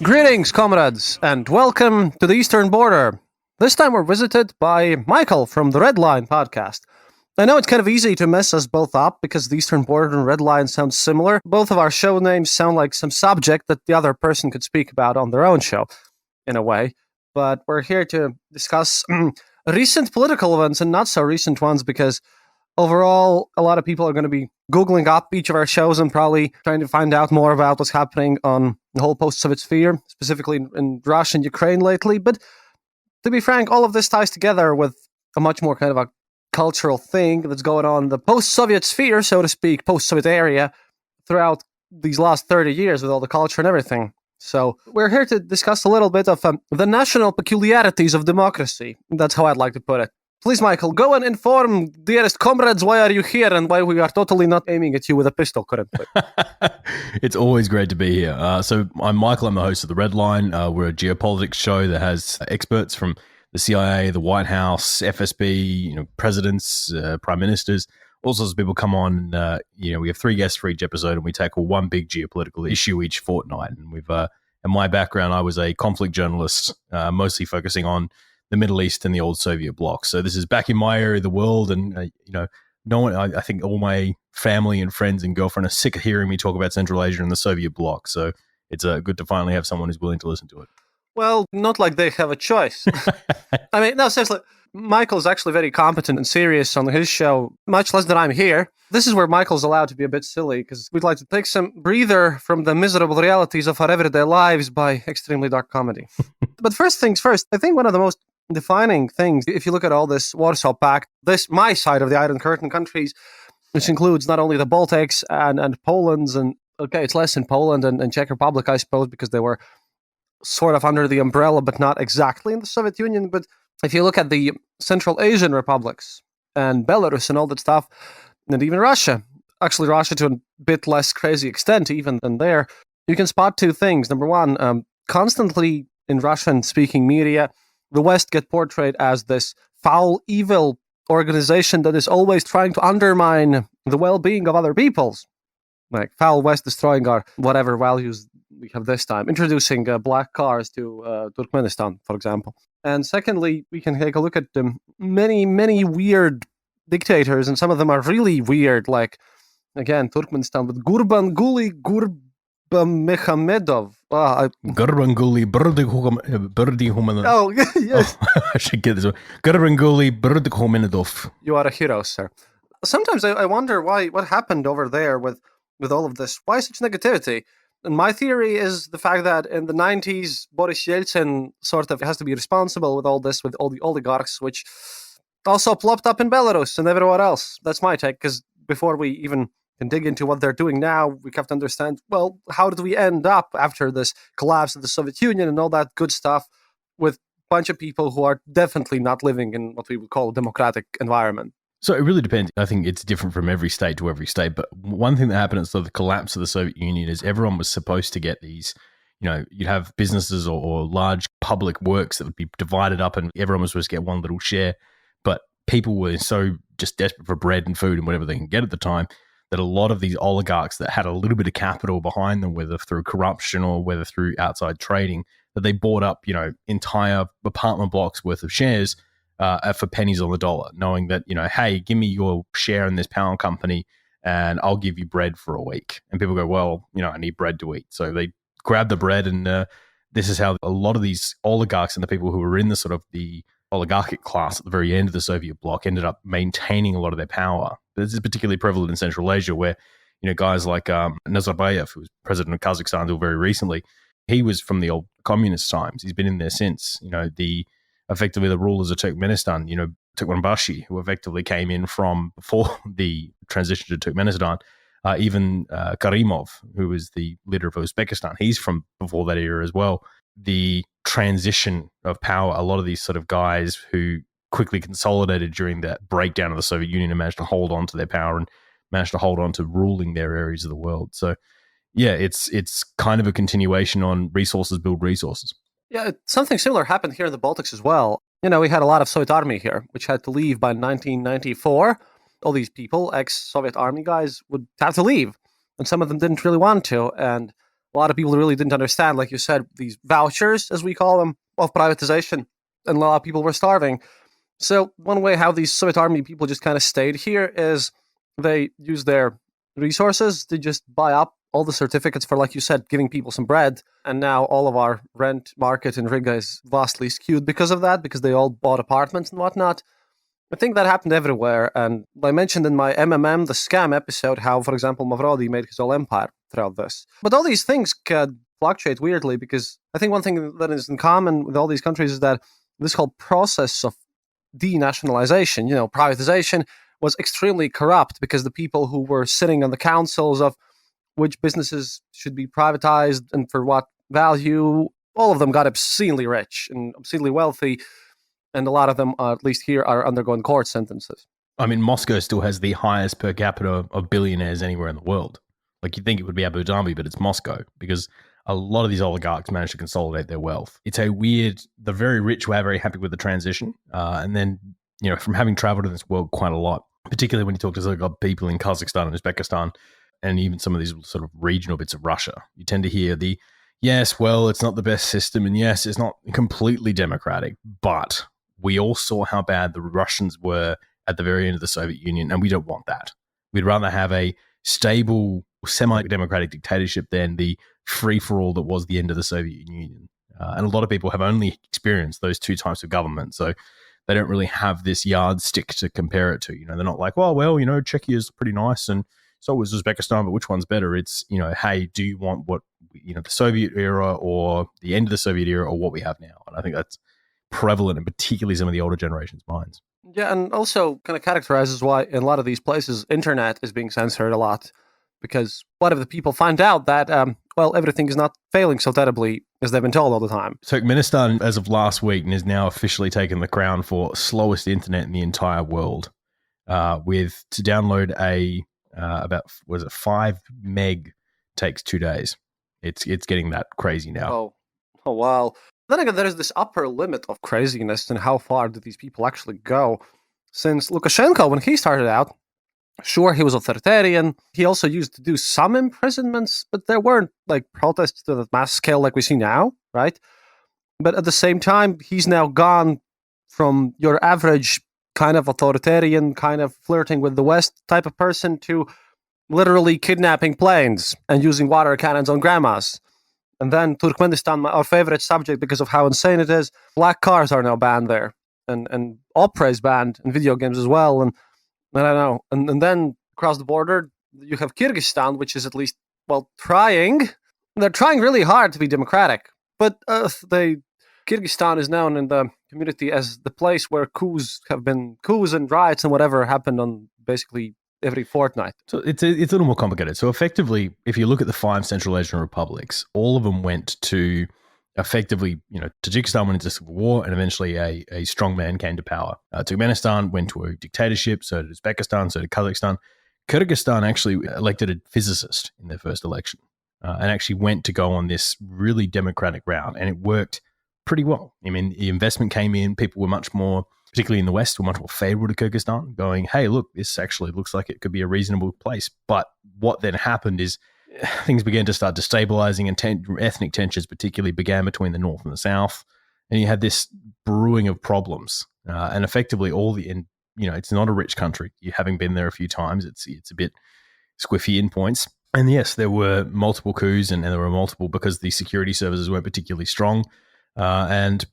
Greetings, comrades, and welcome to the Eastern Border. This time we're visited by Michael from the Red Line podcast. I know it's kind of easy to mess us both up because the Eastern Border and Red Line sound similar. Both of our show names sound like some subject that the other person could speak about on their own show, in a way. But we're here to discuss recent political events and not so recent ones because overall, a lot of people are going to be Googling up each of our shows and probably trying to find out more about what's happening on the whole post-Soviet sphere, specifically in Russia and Ukraine lately. But to be frank, all of this ties together with a much more kind of a cultural thing that's going on in the post-Soviet sphere, so to speak, post-Soviet area, throughout these last 30 years with all the culture and everything. So we're here to discuss a little bit of the national peculiarities of democracy. That's how I'd like to put it. Please, Michael, go and inform dearest comrades why are you here and why we are totally not aiming at you with a pistol currently. It's always great to be here. So I'm Michael. I'm the host of The Red Line. We're a geopolitics show that has experts from the CIA, the White House, FSB, presidents, prime ministers, all sorts of people come on. We have 3 guests for each episode, and we tackle one big geopolitical issue each fortnight. And we've, in my background, I was a conflict journalist, mostly focusing on the Middle East and the old Soviet bloc. So this is back in my area of the world, and no one. I think all my family and friends and girlfriend are sick of hearing me talk about Central Asia and the Soviet bloc. So it's good to finally have someone who's willing to listen to it. Well, not like they have a choice. I mean, no, seriously, Michael's actually very competent and serious on his show, much less than I'm here. This is where Michael's allowed to be a bit silly, because we'd like to take some breather from the miserable realities of our everyday lives by extremely dark comedy. But first things first, I think one of the most defining things, if you look at all this Warsaw Pact, my side of the Iron Curtain countries, which includes not only the Baltics and Poland's, and okay, it's less in Poland and Czech Republic, I suppose, because they were sort of under the umbrella, but not exactly in the Soviet Union. But if you look at the Central Asian republics and Belarus and all that stuff, and even Russia, actually Russia to a bit less crazy extent even than there, you can spot 2 things. Number one, constantly in Russian-speaking media, the West get portrayed as this foul, evil organization that is always trying to undermine the well-being of other peoples. Like foul West destroying our whatever values we have this time, introducing black cars to Turkmenistan, for example. And secondly, we can take a look at many, many weird dictators, and some of them are really weird, like, again, Turkmenistan with Gurbanguly Gurbanmehmedov. Gurbanguly Berdihumanov. Oh, yes. I should get this one. Gurbanguly Berdihumanov. You are a hero, sir. Sometimes I wonder what happened over there with all of this. Why such negativity? And my theory is the fact that in the 90s, Boris Yeltsin sort of has to be responsible with all this, with all the oligarchs, which also plopped up in Belarus and everywhere else. That's my take, because before we even can dig into what they're doing now, we have to understand, well, how did we end up after this collapse of the Soviet Union and all that good stuff with a bunch of people who are definitely not living in what we would call a democratic environment? So it really depends. I think it's different from every state to every state. But one thing that happened at the collapse of the Soviet Union is everyone was supposed to get these, you'd have businesses or large public works that would be divided up and everyone was supposed to get one little share. But people were so just desperate for bread and food and whatever they can get at the time that a lot of these oligarchs that had a little bit of capital behind them, whether through corruption or whether through outside trading, that they bought up, entire apartment blocks worth of shares for pennies on the dollar, knowing that, hey, give me your share in this power company and I'll give you bread for a week. And people go, well, I need bread to eat. So they grab the bread, and this is how a lot of these oligarchs and the people who were in the sort of the oligarchic class at the very end of the Soviet bloc ended up maintaining a lot of their power. This is particularly prevalent in Central Asia, where, guys like Nazarbayev, who was president of Kazakhstan until very recently, he was from the old communist times. He's been in there since, effectively the rulers of Turkmenistan, Turkmenbashi, who effectively came in from before the transition to Turkmenistan, even Karimov, who was the leader of Uzbekistan, he's from before that era as well. The transition of power, a lot of these sort of guys who quickly consolidated during that breakdown of the Soviet Union and managed to hold on to their power and managed to hold on to ruling their areas of the world. So yeah, it's kind of a continuation on resources build resources. Yeah, something similar happened here in the Baltics as well. We had a lot of Soviet army here, which had to leave by 1994. All these people, ex-Soviet army guys, would have to leave. And some of them didn't really want to. And a lot of people really didn't understand, like you said, these vouchers, as we call them, of privatization. And a lot of people were starving. So one way how these Soviet army people just kind of stayed here is they used their resources to just buy up all the certificates for, like you said, giving people some bread. And now all of our rent market in Riga is vastly skewed because of that, because they all bought apartments and whatnot. I think that happened everywhere. And I mentioned in my MMM, the scam episode, how, for example, Mavrodi made his whole empire throughout this. But all these things could fluctuate weirdly, because I think one thing that is in common with all these countries is that this whole process of denationalization, privatization, was extremely corrupt, because the people who were sitting on the councils of which businesses should be privatized and for what value, all of them got obscenely rich and obscenely wealthy. And a lot of them, at least here, are undergoing court sentences. I mean, Moscow still has the highest per capita of billionaires anywhere in the world. Like, you'd think it would be Abu Dhabi, but it's Moscow, because a lot of these oligarchs manage to consolidate their wealth. It's a weird, the very rich were very happy with the transition. And then, from having traveled in this world quite a lot, particularly when you talk to sort of people in Kazakhstan and Uzbekistan, and even some of these sort of regional bits of Russia, you tend to hear yes, well, it's not the best system, and yes, it's not completely democratic, but we all saw how bad the Russians were at the very end of the Soviet Union, and we don't want that. We'd rather have a stable, semi-democratic dictatorship than the free-for-all that was the end of the Soviet Union. And a lot of people have only experienced those two types of government, so they don't really have this yardstick to compare it to. They're not like, well, Czechia is pretty nice, and so was Uzbekistan, but which one's better? It's, hey, do you want what, the Soviet era or the end of the Soviet era or what we have now? And I think that's prevalent in particularly some of the older generation's minds. Yeah, and also kind of characterizes why in a lot of these places, internet is being censored a lot. Because what if the people find out that, everything is not failing so terribly as they've been told all the time? Turkmenistan, as of last week, has now officially taken the crown for slowest internet in the entire world. To download about 5 meg takes 2 days. It's getting that crazy now. Oh wow. Then again, there is this upper limit of craziness, and how far do these people actually go? Since Lukashenko, when he started out, sure, he was authoritarian. He also used to do some imprisonments, but there weren't protests to the mass scale like we see now, right? But at the same time, he's now gone from your average kind of authoritarian, kind of flirting with the West type of person to literally kidnapping planes and using water cannons on grandmas. And then Turkmenistan, our favorite subject because of how insane it is, black cars are now banned there. And opera is banned in video games as well. And I don't know. And then across the border, you have Kyrgyzstan, which is at least, trying. They're trying really hard to be democratic. But Kyrgyzstan is known in the community as the place where coups and riots and whatever happened on basically every fortnight. So it's a little more complicated. So effectively, if you look at the 5 Central Asian republics, all of them went to effectively, Tajikistan went into civil war, and eventually a strong man came to power. Turkmenistan went to a dictatorship, so did Uzbekistan, so did Kazakhstan. Kyrgyzstan actually elected a physicist in their first election, and actually went to go on this really democratic route, and it worked pretty well. I mean, the investment came in, people were much more, particularly in the West, were much more favorable to Kyrgyzstan, going, hey, look, this actually looks like it could be a reasonable place. But what then happened is things began to start destabilizing, and ethnic tensions particularly began between the North and the South. And you had this brewing of problems. And effectively it's not a rich country. You having been there a few times, it's a bit squiffy in points. And yes, there were multiple coups, and there were multiple because the security services weren't particularly strong. And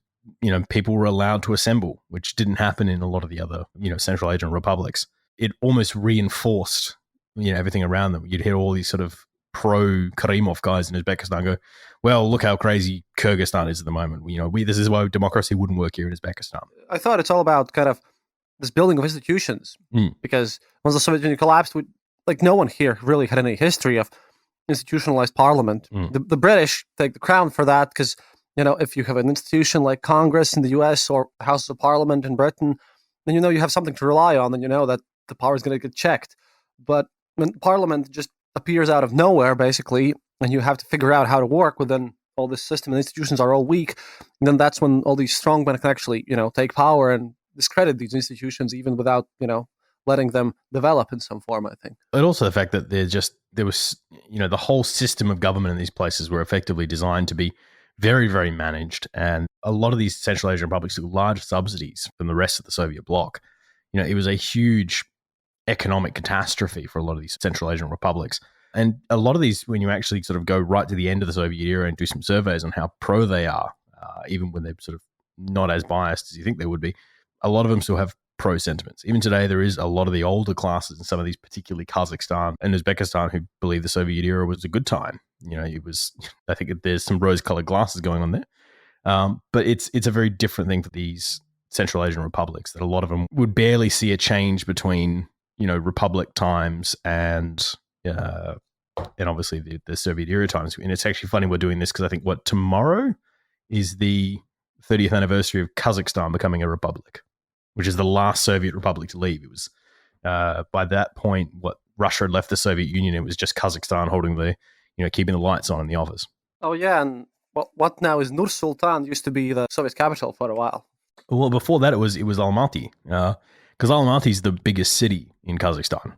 people were allowed to assemble, which didn't happen in a lot of the other, Central Asian republics. It almost reinforced, everything around them. You'd hear all these sort of pro-Karimov guys in Uzbekistan go, well, look how crazy Kyrgyzstan is at the moment. This is why democracy wouldn't work here in Uzbekistan. I thought it's all about kind of this building of institutions, because once the Soviet Union collapsed, no one here really had any history of institutionalized parliament. The British take the crown for that because, if you have an institution like Congress in the US or House of Parliament in Britain, then you have something to rely on, and that the power is going to get checked. But when Parliament just appears out of nowhere, basically, and you have to figure out how to work within all this system and institutions are all weak, then that's when all these strongmen can actually, take power and discredit these institutions even without, letting them develop in some form, I think. And also the fact that there was, the whole system of government in these places were effectively designed to be very, very managed. And a lot of these Central Asian republics took large subsidies from the rest of the Soviet bloc. It was a huge economic catastrophe for a lot of these Central Asian republics. And a lot of these, when you actually sort of go right to the end of the Soviet era and do some surveys on how pro they are, even when they're sort of not as biased as you think they would be, a lot of them still have pro sentiments. Even today, there is a lot of the older classes in some of these, particularly Kazakhstan and Uzbekistan, who believe the Soviet era was a good time. It was, I think there's some rose-colored glasses going on there. But it's a very different thing for these Central Asian republics, that a lot of them would barely see a change between, republic times and obviously the Soviet era times. And it's actually funny we're doing this because I think tomorrow is the 30th anniversary of Kazakhstan becoming a republic, which is the last Soviet republic to leave. It was by that point, Russia had left the Soviet Union. It was just Kazakhstan holding keeping the lights on in the office. Oh yeah, and what now is Nur Sultan used to be the Soviet capital for a while. Well, before that, it was Almaty, because Almaty is the biggest city in Kazakhstan.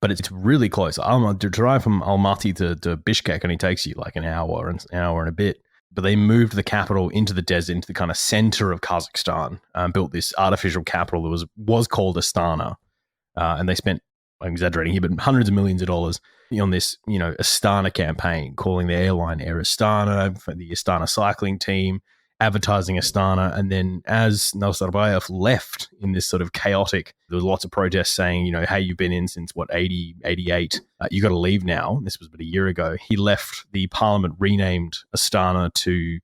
But it's really close. To drive from Almaty to Bishkek only takes you like an hour and a bit. But they moved the capital into the desert, into the kind of center of Kazakhstan, built this artificial capital that was called Astana. And they spent, I'm exaggerating here, but hundreds of millions of dollars on this, Astana campaign, calling the airline Air Astana, for the Astana cycling team, advertising Astana. And then as Nazarbayev left in this sort of chaotic, there was lots of protests saying, hey, you've been in since 80, 88, you got to leave now. This was about a year ago. He left. The parliament renamed Astana to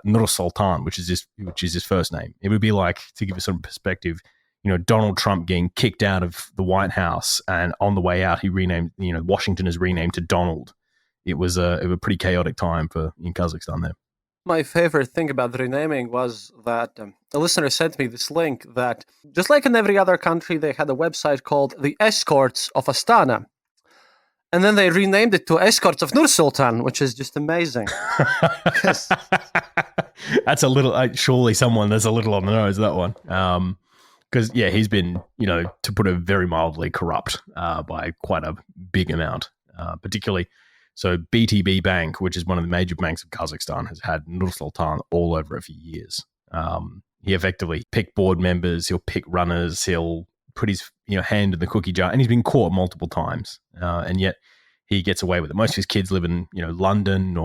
Nur Sultan, which is his first name. It would be like, to give you some perspective, Donald Trump getting kicked out of the White House, and on the way out, he renamed, Washington is renamed to Donald. It was a pretty chaotic time in Kazakhstan there. My favorite thing about the renaming was that a listener sent me this link that, just like in every other country, they had a website called The Escorts of Astana. And then they renamed it to Escorts of Nur Sultan, which is just amazing. That's a little, surely someone that's a little on the nose, that one. Because, he's been, to put it very mildly, corrupt by quite a big amount, particularly. So BTB Bank, which is one of the major banks of Kazakhstan, has had Nur Sultan all over it for years. He effectively picked board members, he'll pick runners, he'll put his hand in the cookie jar, and he's been caught multiple times. And yet he gets away with it. Most of his kids live in London,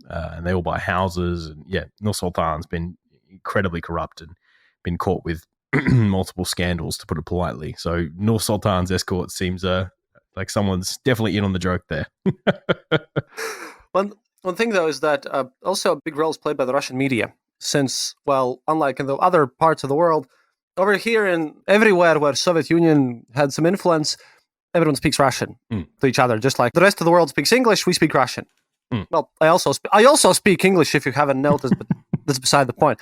and they all buy houses. And Nur Sultan's been incredibly corrupt and been caught with multiple scandals, to put it politely. So Nur Sultan's escort seems like someone's definitely in on the joke there. One thing, though, is that also a big role is played by the Russian media, since, unlike in the other parts of the world, over here and everywhere where Soviet Union had some influence, everyone speaks Russian to each other. Just like the rest of the world speaks English, we speak Russian. Well, I also speak English, if you haven't noticed, but that's beside the point.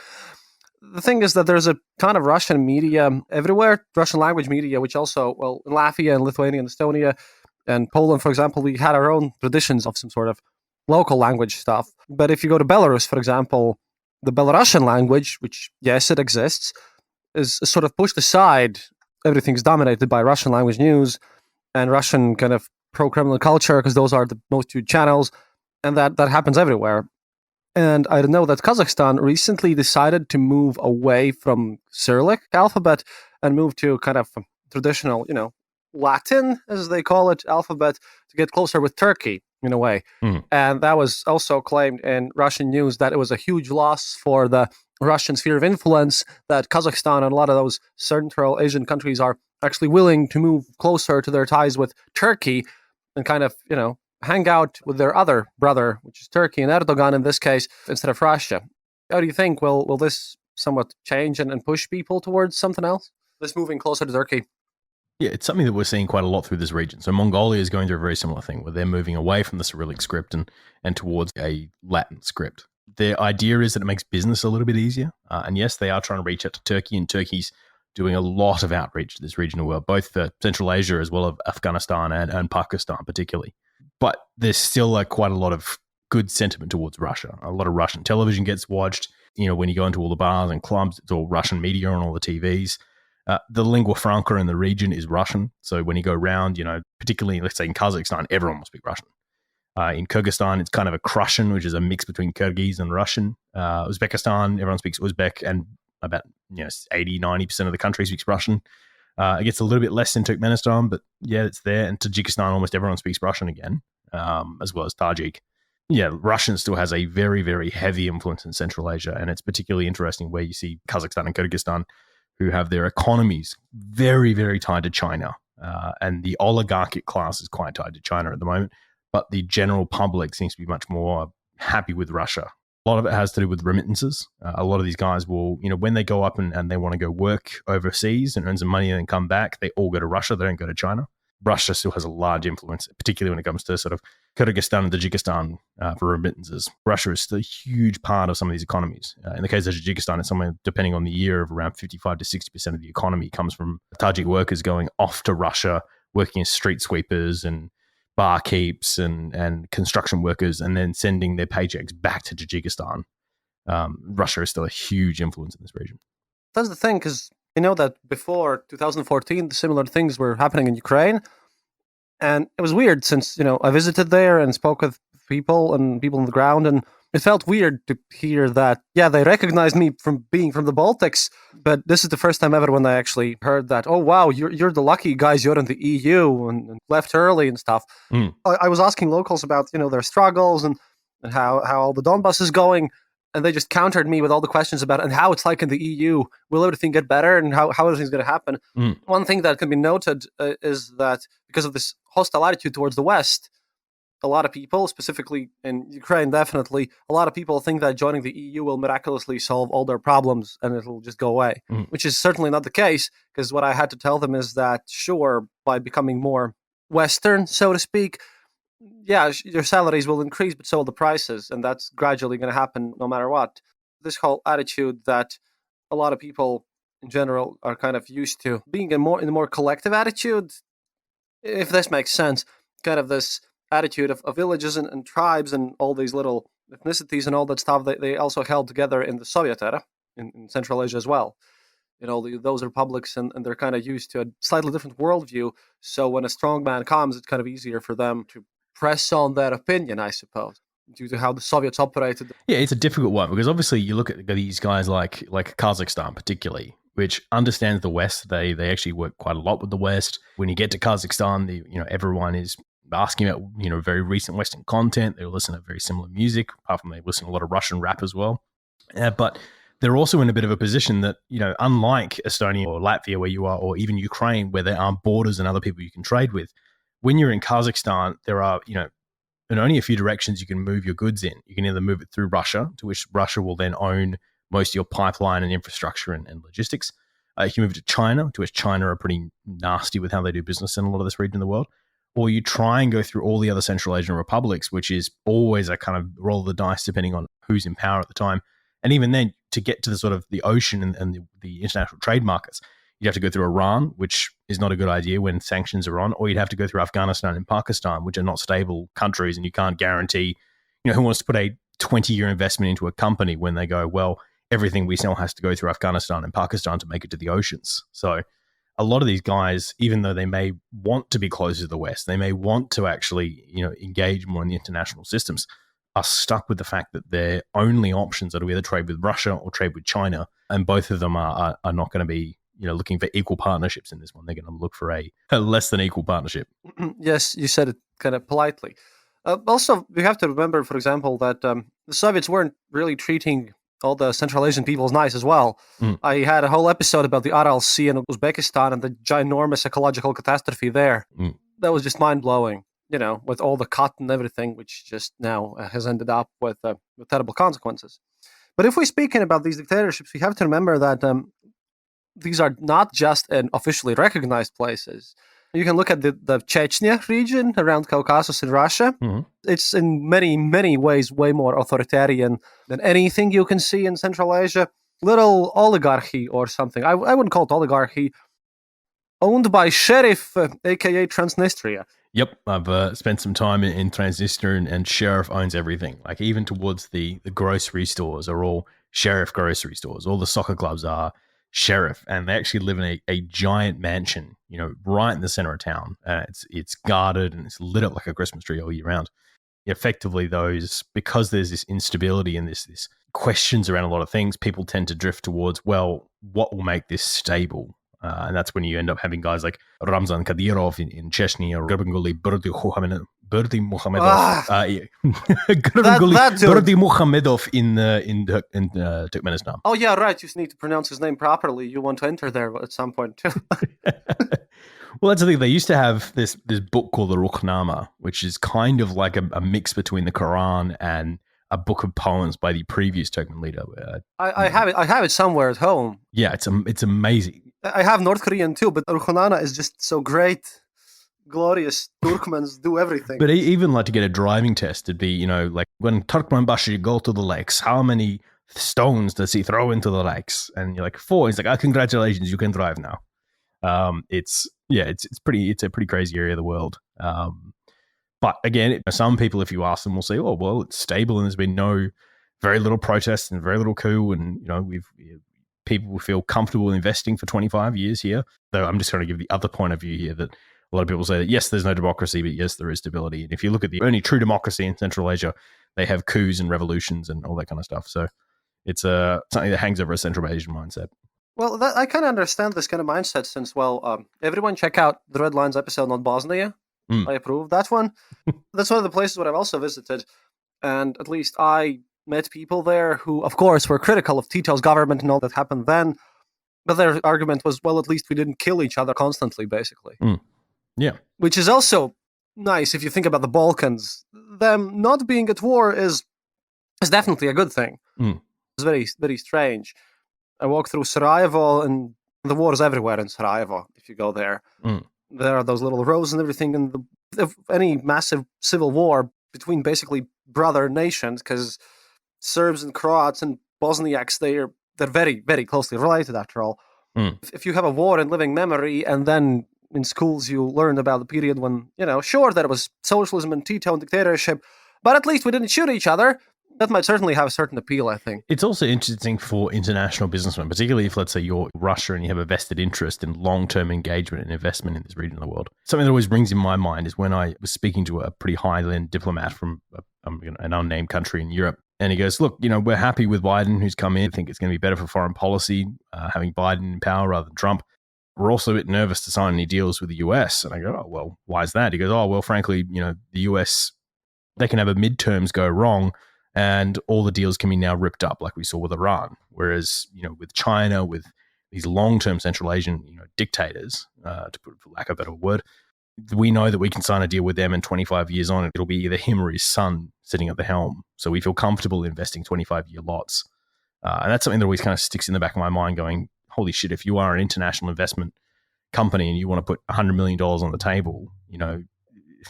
The thing is that there's a ton of Russian media everywhere, Russian language media, which also, in Latvia and Lithuania and Estonia and Poland, for example, we had our own traditions of some sort of local language stuff. But if you go to Belarus, for example, the Belarusian language, which, yes, it exists, is sort of pushed aside. Everything's dominated by Russian language news and Russian kind of pro-Kremlin culture, because those are the most viewed channels, and that happens everywhere. And I know that Kazakhstan recently decided to move away from Cyrillic alphabet and move to kind of traditional, Latin, as they call it, alphabet, to get closer with Turkey in a way. And that was also claimed in Russian news that it was a huge loss for the Russian sphere of influence, that Kazakhstan and a lot of those Central Asian countries are actually willing to move closer to their ties with Turkey and kind of, hang out with their other brother, which is Turkey, and Erdogan in this case, instead of Russia. How do you think? Will this somewhat change and push people towards something else? This moving closer to Turkey? Yeah, it's something that we're seeing quite a lot through this region. So Mongolia is going through a very similar thing, where they're moving away from the Cyrillic script and towards a Latin script. Their idea is that it makes business a little bit easier. And yes, they are trying to reach out to Turkey, and Turkey's doing a lot of outreach to this regional world, both for Central Asia as well as Afghanistan and Pakistan particularly. But there's still quite a lot of good sentiment towards Russia. A lot of Russian television gets watched. When you go into all the bars and clubs, it's all Russian media on all the TVs. The lingua franca in the region is Russian. So when you go around, particularly, let's say in Kazakhstan, everyone will speak Russian. In Kyrgyzstan, it's kind of a Krussian, which is a mix between Kyrgyz and Russian. Uzbekistan, everyone speaks Uzbek, and about 80, 90% of the country speaks Russian. It gets a little bit less in Turkmenistan, but yeah, it's there. And Tajikistan, almost everyone speaks Russian again, as well as Tajik. Yeah, Russian still has a very, very heavy influence in Central Asia, and it's particularly interesting where you see Kazakhstan and Kyrgyzstan, who have their economies very, very tied to China, and the oligarchic class is quite tied to China at the moment, but the general public seems to be much more happy with Russia. A lot of it has to do with remittances. A lot of these guys will, when they go up and they want to go work overseas and earn some money and then come back, they all go to Russia. They don't go to China. Russia still has a large influence, particularly when it comes to sort of Kyrgyzstan and Tajikistan for remittances. Russia is still a huge part of some of these economies. In the case of Tajikistan, it's somewhere, depending on the year, of around 55 to 60% of the economy comes from Tajik workers going off to Russia, working as street sweepers and barkeeps and construction workers, and then sending their paychecks back to Tajikistan. Russia is still a huge influence in this region. That's the thing, because I know that before 2014, similar things were happening in Ukraine. And it was weird since, I visited there and spoke with people on the ground, and it felt weird to hear that, yeah, they recognized me from being from the Baltics, but this is the first time ever when I actually heard that, oh, wow, you're the lucky guys, you're in the EU and left early and stuff. I was asking locals about, their struggles and how all the Donbass is going, and they just countered me with all the questions about and how it's like in the EU. Will everything get better and how everything's going to happen? One thing that can be noted is that because of this hostile attitude towards the West, a lot of people, specifically in Ukraine, definitely, a lot of people think that joining the EU will miraculously solve all their problems and it'll just go away, which is certainly not the case, because what I had to tell them is that, sure, by becoming more Western, so to speak, yeah, your salaries will increase, but so will the prices, and that's gradually going to happen no matter what. This whole attitude that a lot of people in general are kind of used to being in a more collective attitude, if this makes sense, kind of this attitude of villages and tribes and all these little ethnicities and all that stuff that they also held together in the Soviet era, in Central Asia as well. Those republics, and they're kind of used to a slightly different worldview, so when a strong man comes, it's kind of easier for them to press on that opinion, I suppose, due to how the Soviets operated. Yeah, it's a difficult one because obviously you look at these guys like Kazakhstan particularly, which understands the West. They actually work quite a lot with the West. When you get to Kazakhstan, everyone is asking about very recent Western content. They listen to very similar music, apart from they listen to a lot of Russian rap as well. But they're also in a bit of a position that unlike Estonia or Latvia where you are, or even Ukraine where there aren't borders and other people you can trade with. When you're in Kazakhstan, there are, in only a few directions you can move your goods in. You can either move it through Russia, to which Russia will then own most of your pipeline and infrastructure and logistics. You can move it to China, to which China are pretty nasty with how they do business in a lot of this region of the world. Or you try and go through all the other Central Asian republics, which is always a kind of roll of the dice depending on who's in power at the time. And even then, to get to the sort of the ocean and the international trade markets, you'd have to go through Iran, which is not a good idea when sanctions are on, or you'd have to go through Afghanistan and Pakistan, which are not stable countries, and you can't guarantee, who wants to put a 20-year investment into a company when they go, well, everything we sell has to go through Afghanistan and Pakistan to make it to the oceans. So a lot of these guys, even though they may want to be closer to the West, they may want to actually, engage more in the international systems, are stuck with the fact that their only options are to either trade with Russia or trade with China, and both of them are not going to be looking for equal partnerships in this one. They're going to look for a less than equal partnership. Yes, you said it kind of politely. Also, we have to remember, for example, that the Soviets weren't really treating all the Central Asian peoples nice as well. I had a whole episode about the Aral Sea in Uzbekistan and the ginormous ecological catastrophe there. That was just mind-blowing, with all the cotton and everything, which just now has ended up with terrible consequences. But if we're speaking about these dictatorships, we have to remember that these are not just in officially recognized places. You can look at the Chechnya region around Caucasus in Russia. It's in many, many ways way more authoritarian than anything you can see in Central Asia. Little oligarchy or something. I wouldn't call it oligarchy. Owned by Sheriff, a.k.a. Transnistria. Yep, I've spent some time in Transistor, and Sheriff owns everything. Like even towards the grocery stores are all Sheriff grocery stores. All the soccer clubs are Sheriff, and they actually live in a giant mansion, right in the center of town. It's guarded and it's lit up like a Christmas tree all year round. Effectively, because there's this instability and this questions around a lot of things, people tend to drift towards, well, what will make this stable? And that's when you end up having guys like Ramzan Kadyrov in Chechnya, or Gurbanguly Berdimuhamedov, Ah, Gurbanguly that dude. Berdimuhamedov in Turkmenistan. Oh yeah, right. You need to pronounce his name properly. You want to enter there at some point too. Well, that's the thing. They used to have this book called the Ruhnama, which is kind of like a mix between the Quran and a book of poems by the previous Turkmen leader. I have it. I have it somewhere at home. Yeah, it's amazing. I have North Korean too, but Ruhonana is just so great. Glorious Turkmens do everything. But even like to get a driving test, it'd be, like when Turkmenbashi go to the lakes, how many stones does he throw into the lakes? And you're like, 4. He's like, congratulations, you can drive now. It's a pretty crazy area of the world. But again, some people, if you ask them, will say, oh, well, it's stable and there's been very little protests and very little coup. And, people feel comfortable investing for 25 years here. Though I'm just trying to give the other point of view here, that a lot of people say that, yes, there's no democracy, but yes, there is stability. And if you look at the only true democracy in Central Asia, they have coups and revolutions and all that kind of stuff. So it's something that hangs over a Central Asian mindset. Well, I kind of understand this kind of mindset since, everyone check out the Red Lines episode on Bosnia. I approve that one. That's one of the places where I've also visited. And at least I met people there who, of course, were critical of Tito's government and all that happened then. But their argument was, well, at least we didn't kill each other constantly, basically. Yeah. Which is also nice if you think about the Balkans. Them not being at war is definitely a good thing. It's very, very strange. I walk through Sarajevo, and the war is everywhere in Sarajevo. If you go there, there are those little roads and everything. And if any massive civil war between basically brother nations, because Serbs and Croats and Bosniaks, they're very, very closely related after all. If you have a war in living memory, and then in schools you learned about the period when, sure, there was socialism and Tito and dictatorship, but at least we didn't shoot each other. That might certainly have a certain appeal, I think. It's also interesting for international businessmen, particularly if, let's say, you're Russia and you have a vested interest in long-term engagement and investment in this region of the world. Something that always rings in my mind is when I was speaking to a pretty high-end diplomat from an unnamed country in Europe, and he goes, look, we're happy with Biden, who's come in. I think it's going to be better for foreign policy, having Biden in power rather than Trump. We're also a bit nervous to sign any deals with the US. And I go, oh, well, why is that? He goes, oh, well, frankly, the US, they can have a midterms go wrong, and all the deals can be now ripped up, like we saw with Iran. Whereas, with China, with these long-term Central Asian, dictators, to put for lack of a better word, we know that we can sign a deal with them, and 25 years on, it'll be either him or his son sitting at the helm. So we feel comfortable investing 25-year lots. And that's something that always kind of sticks in the back of my mind going, holy shit, if you are an international investment company and you want to put $100 million on the table,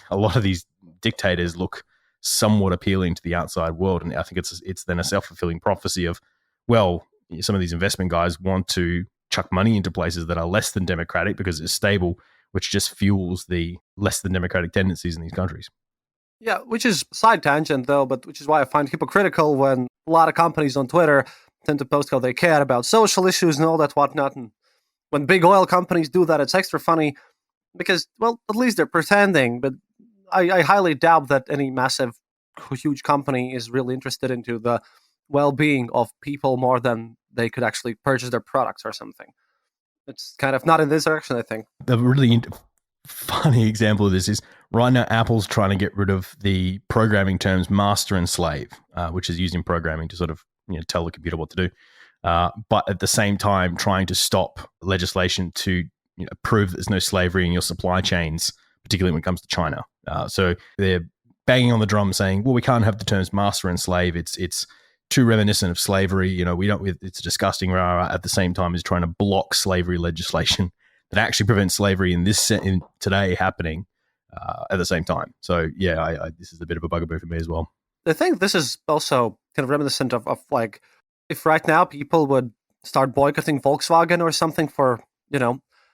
a lot of these dictators look somewhat appealing to the outside world. And I think it's then a self-fulfilling prophecy of, well, some of these investment guys want to chuck money into places that are less than democratic because it's stable, which just fuels the less than democratic tendencies in these countries. Yeah, which is side tangent though, but which is why I find hypocritical when a lot of companies on Twitter tend to post how they care about social issues and all that whatnot. And when big oil companies do that, it's extra funny because, well, at least they're pretending, but I highly doubt that any massive, huge company is really interested into the well-being of people more than they could actually purchase their products or something. It's kind of not in this direction, I think. The really funny example of this is right now Apple's trying to get rid of the programming terms master and slave, which is used in programming to sort of tell the computer what to do. But at the same time, trying to stop legislation to prove that there's no slavery in your supply chains, particularly when it comes to China. So they're banging on the drum saying, well, we can't have the terms master and slave. It's too reminiscent of slavery. We don't. It's disgusting. At the same time, is trying to block slavery legislation that actually prevents slavery in today happening at the same time. So yeah, this is a bit of a bugaboo for me as well. I think this is also kind of reminiscent of like, if right now people would start boycotting Volkswagen or something for,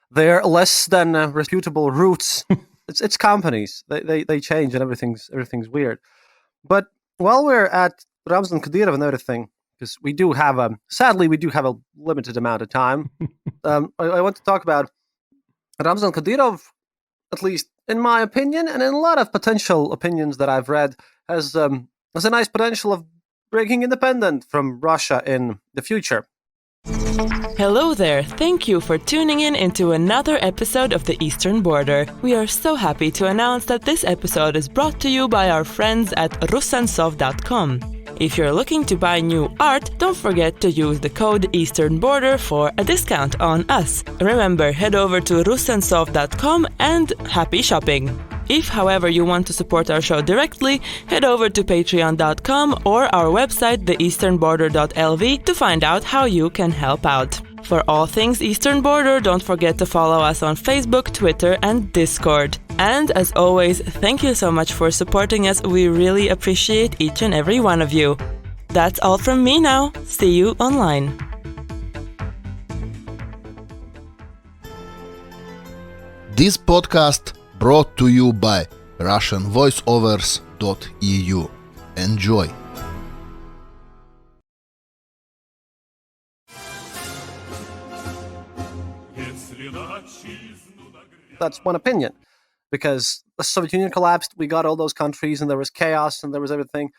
their less than reputable roots it's companies. They change and everything's weird. But while we're at Ramzan Kadyrov and everything, because we do have sadly we do have a limited amount of time. I want to talk about Ramzan Kadyrov, at least in my opinion, and in a lot of potential opinions that I've read, has a nice potential of breaking independent from Russia in the future. Hello there. Thank you for tuning in into another episode of The Eastern Border. We are so happy to announce that this episode is brought to you by our friends at Rusansov.com. If you're looking to buy new art, don't forget to use the code Eastern Border for a discount on us. Remember, head over to Rusansov.com and happy shopping. If, however, you want to support our show directly, head over to patreon.com or our website, theeasternborder.lv, to find out how you can help out. For all things Eastern Border, don't forget to follow us on Facebook, Twitter, and Discord. And as always, thank you so much for supporting us. We really appreciate each and every one of you. That's all from me now. See you online. This podcast brought to you by RussianVoiceovers.eu. Enjoy! That's one opinion, because the Soviet Union collapsed, we got all those countries, and there was chaos, and there was everything.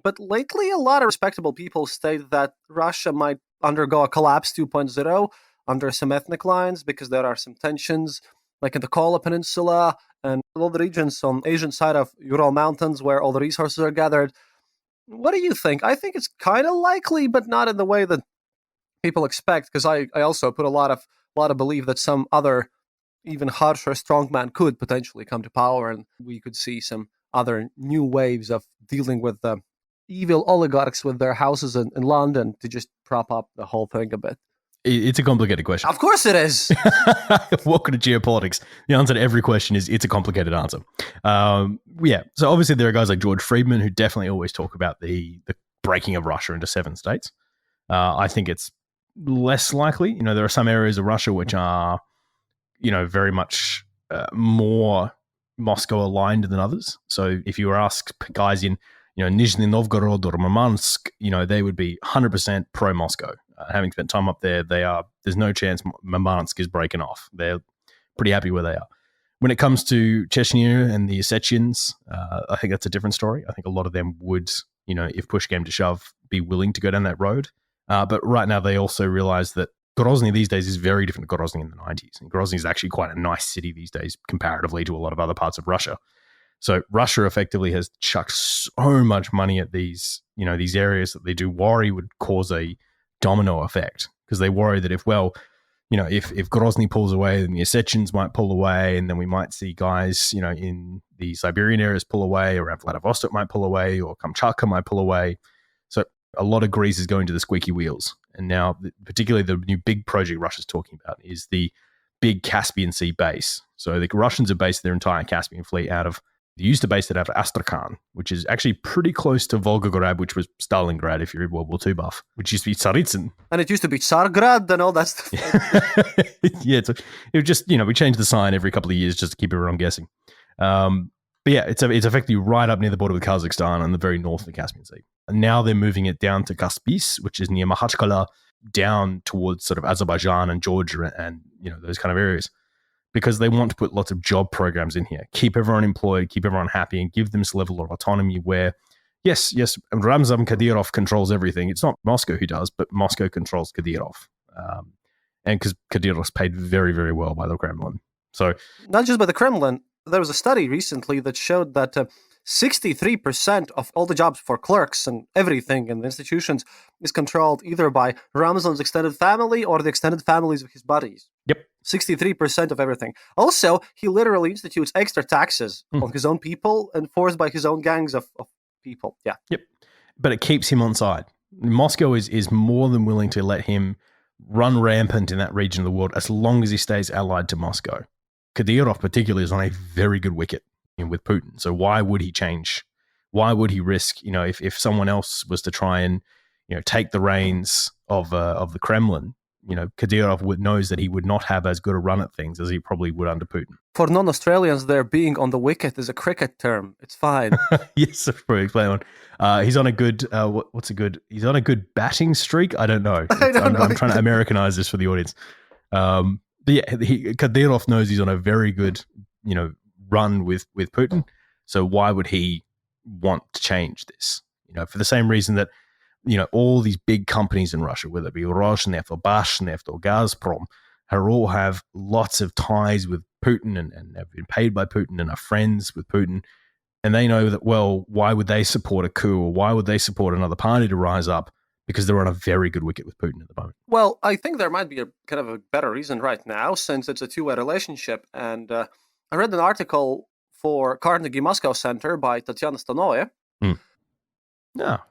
But lately, a lot of respectable people state that Russia might undergo a collapse 2.0 under some ethnic lines, because there are some tensions, like in the Kola Peninsula and all the regions on the Asian side of Ural Mountains where all the resources are gathered. What do you think? I think it's kind of likely, but not in the way that people expect, because I also put a lot of belief that some other even harsher strongman could potentially come to power, and we could see some other new waves of dealing with the evil oligarchs with their houses in London to just prop up the whole thing a bit. It's a complicated question. Of course it is. Welcome to Geopolitics. The answer to every question is it's a complicated answer. Yeah. So obviously there are guys like George Friedman who definitely always talk about the breaking of Russia into 7 states. I think it's less likely. You know, there are some areas of Russia which are, you know, very much more Moscow aligned than others. So if you were asked guys in, you know, Nizhny Novgorod or Murmansk, you know, they would be 100% pro-Moscow. Having spent time up there, there's no chance Murmansk is breaking off. They're pretty happy where they are. When it comes to Chechnya and the Ossetians, I think that's a different story. I think a lot of them would, you know, if push came to shove, be willing to go down that road. But right now they also realize that Grozny these days is very different to Grozny in the 90s. And Grozny is actually quite a nice city these days comparatively to a lot of other parts of Russia. So Russia effectively has chucked so much money at these, you know, these areas that they do worry would cause a domino effect, because they worry that if Grozny pulls away, then the Ossetians might pull away, and then we might see guys, you know, in the Siberian areas pull away, or Vladivostok might pull away, or Kamchatka might pull away. So a lot of grease is going to the squeaky wheels. And now, particularly the new big project Russia's talking about is the big Caspian Sea base. So the Russians have based their entire Caspian fleet they used to base it out of Astrakhan, which is actually pretty close to Volgograd, which was Stalingrad if you're a World War II buff, which used to be Tsaritsyn. And it used to be Tsargrad and all that stuff. Yeah, it was just, you know, we changed the sign every couple of years just to keep everyone guessing. But yeah, it's effectively right up near the border with Kazakhstan and the very north of the Caspian Sea. And now they're moving it down to Kaspis, which is near Makhachkala, down towards sort of Azerbaijan and Georgia and, you know, those kind of areas, because they want to put lots of job programs in here, keep everyone employed, keep everyone happy, and give them this level of autonomy where, yes, Ramzan Kadyrov controls everything. It's not Moscow who does, but Moscow controls Kadyrov. And because Kadyrov's paid very, very well by the Kremlin. So not just by the Kremlin, there was a study recently that showed that 63% of all the jobs for clerks and everything in the institutions is controlled either by Ramzan's extended family or the extended families of his buddies. Yep. 63% of everything. Also, he literally institutes extra taxes on his own people enforced by his own gangs of people. Yeah. Yep. But it keeps him on side. Moscow is more than willing to let him run rampant in that region of the world as long as he stays allied to Moscow. Kadyrov particularly is on a very good wicket with Putin. So why would he change? Why would he risk, you know, if someone else was to try and, you know, take the reins of the Kremlin, Kadyrov knows that he would not have as good a run at things as he probably would under Putin. For non-Australians, there, being on the wicket is a cricket term. It's fine. Yes, probably explain one. He's on a good. What's a good? He's on a good batting streak. I don't know. I'm trying to Americanize this for the audience. But yeah, Kadyrov knows he's on a very good, run with Putin. So why would he want to change this? For the same reason that all these big companies in Russia, whether it be Rosneft or Bashneft or Gazprom, all have lots of ties with Putin and have been paid by Putin and are friends with Putin. And they know that, well, why would they support a coup or why would they support another party to rise up? Because they're on a very good wicket with Putin at the moment. Well, I think there might be a kind of a better reason right now, since it's a two-way relationship. And I read an article for Carnegie Moscow Center by Tatiana Stanoye.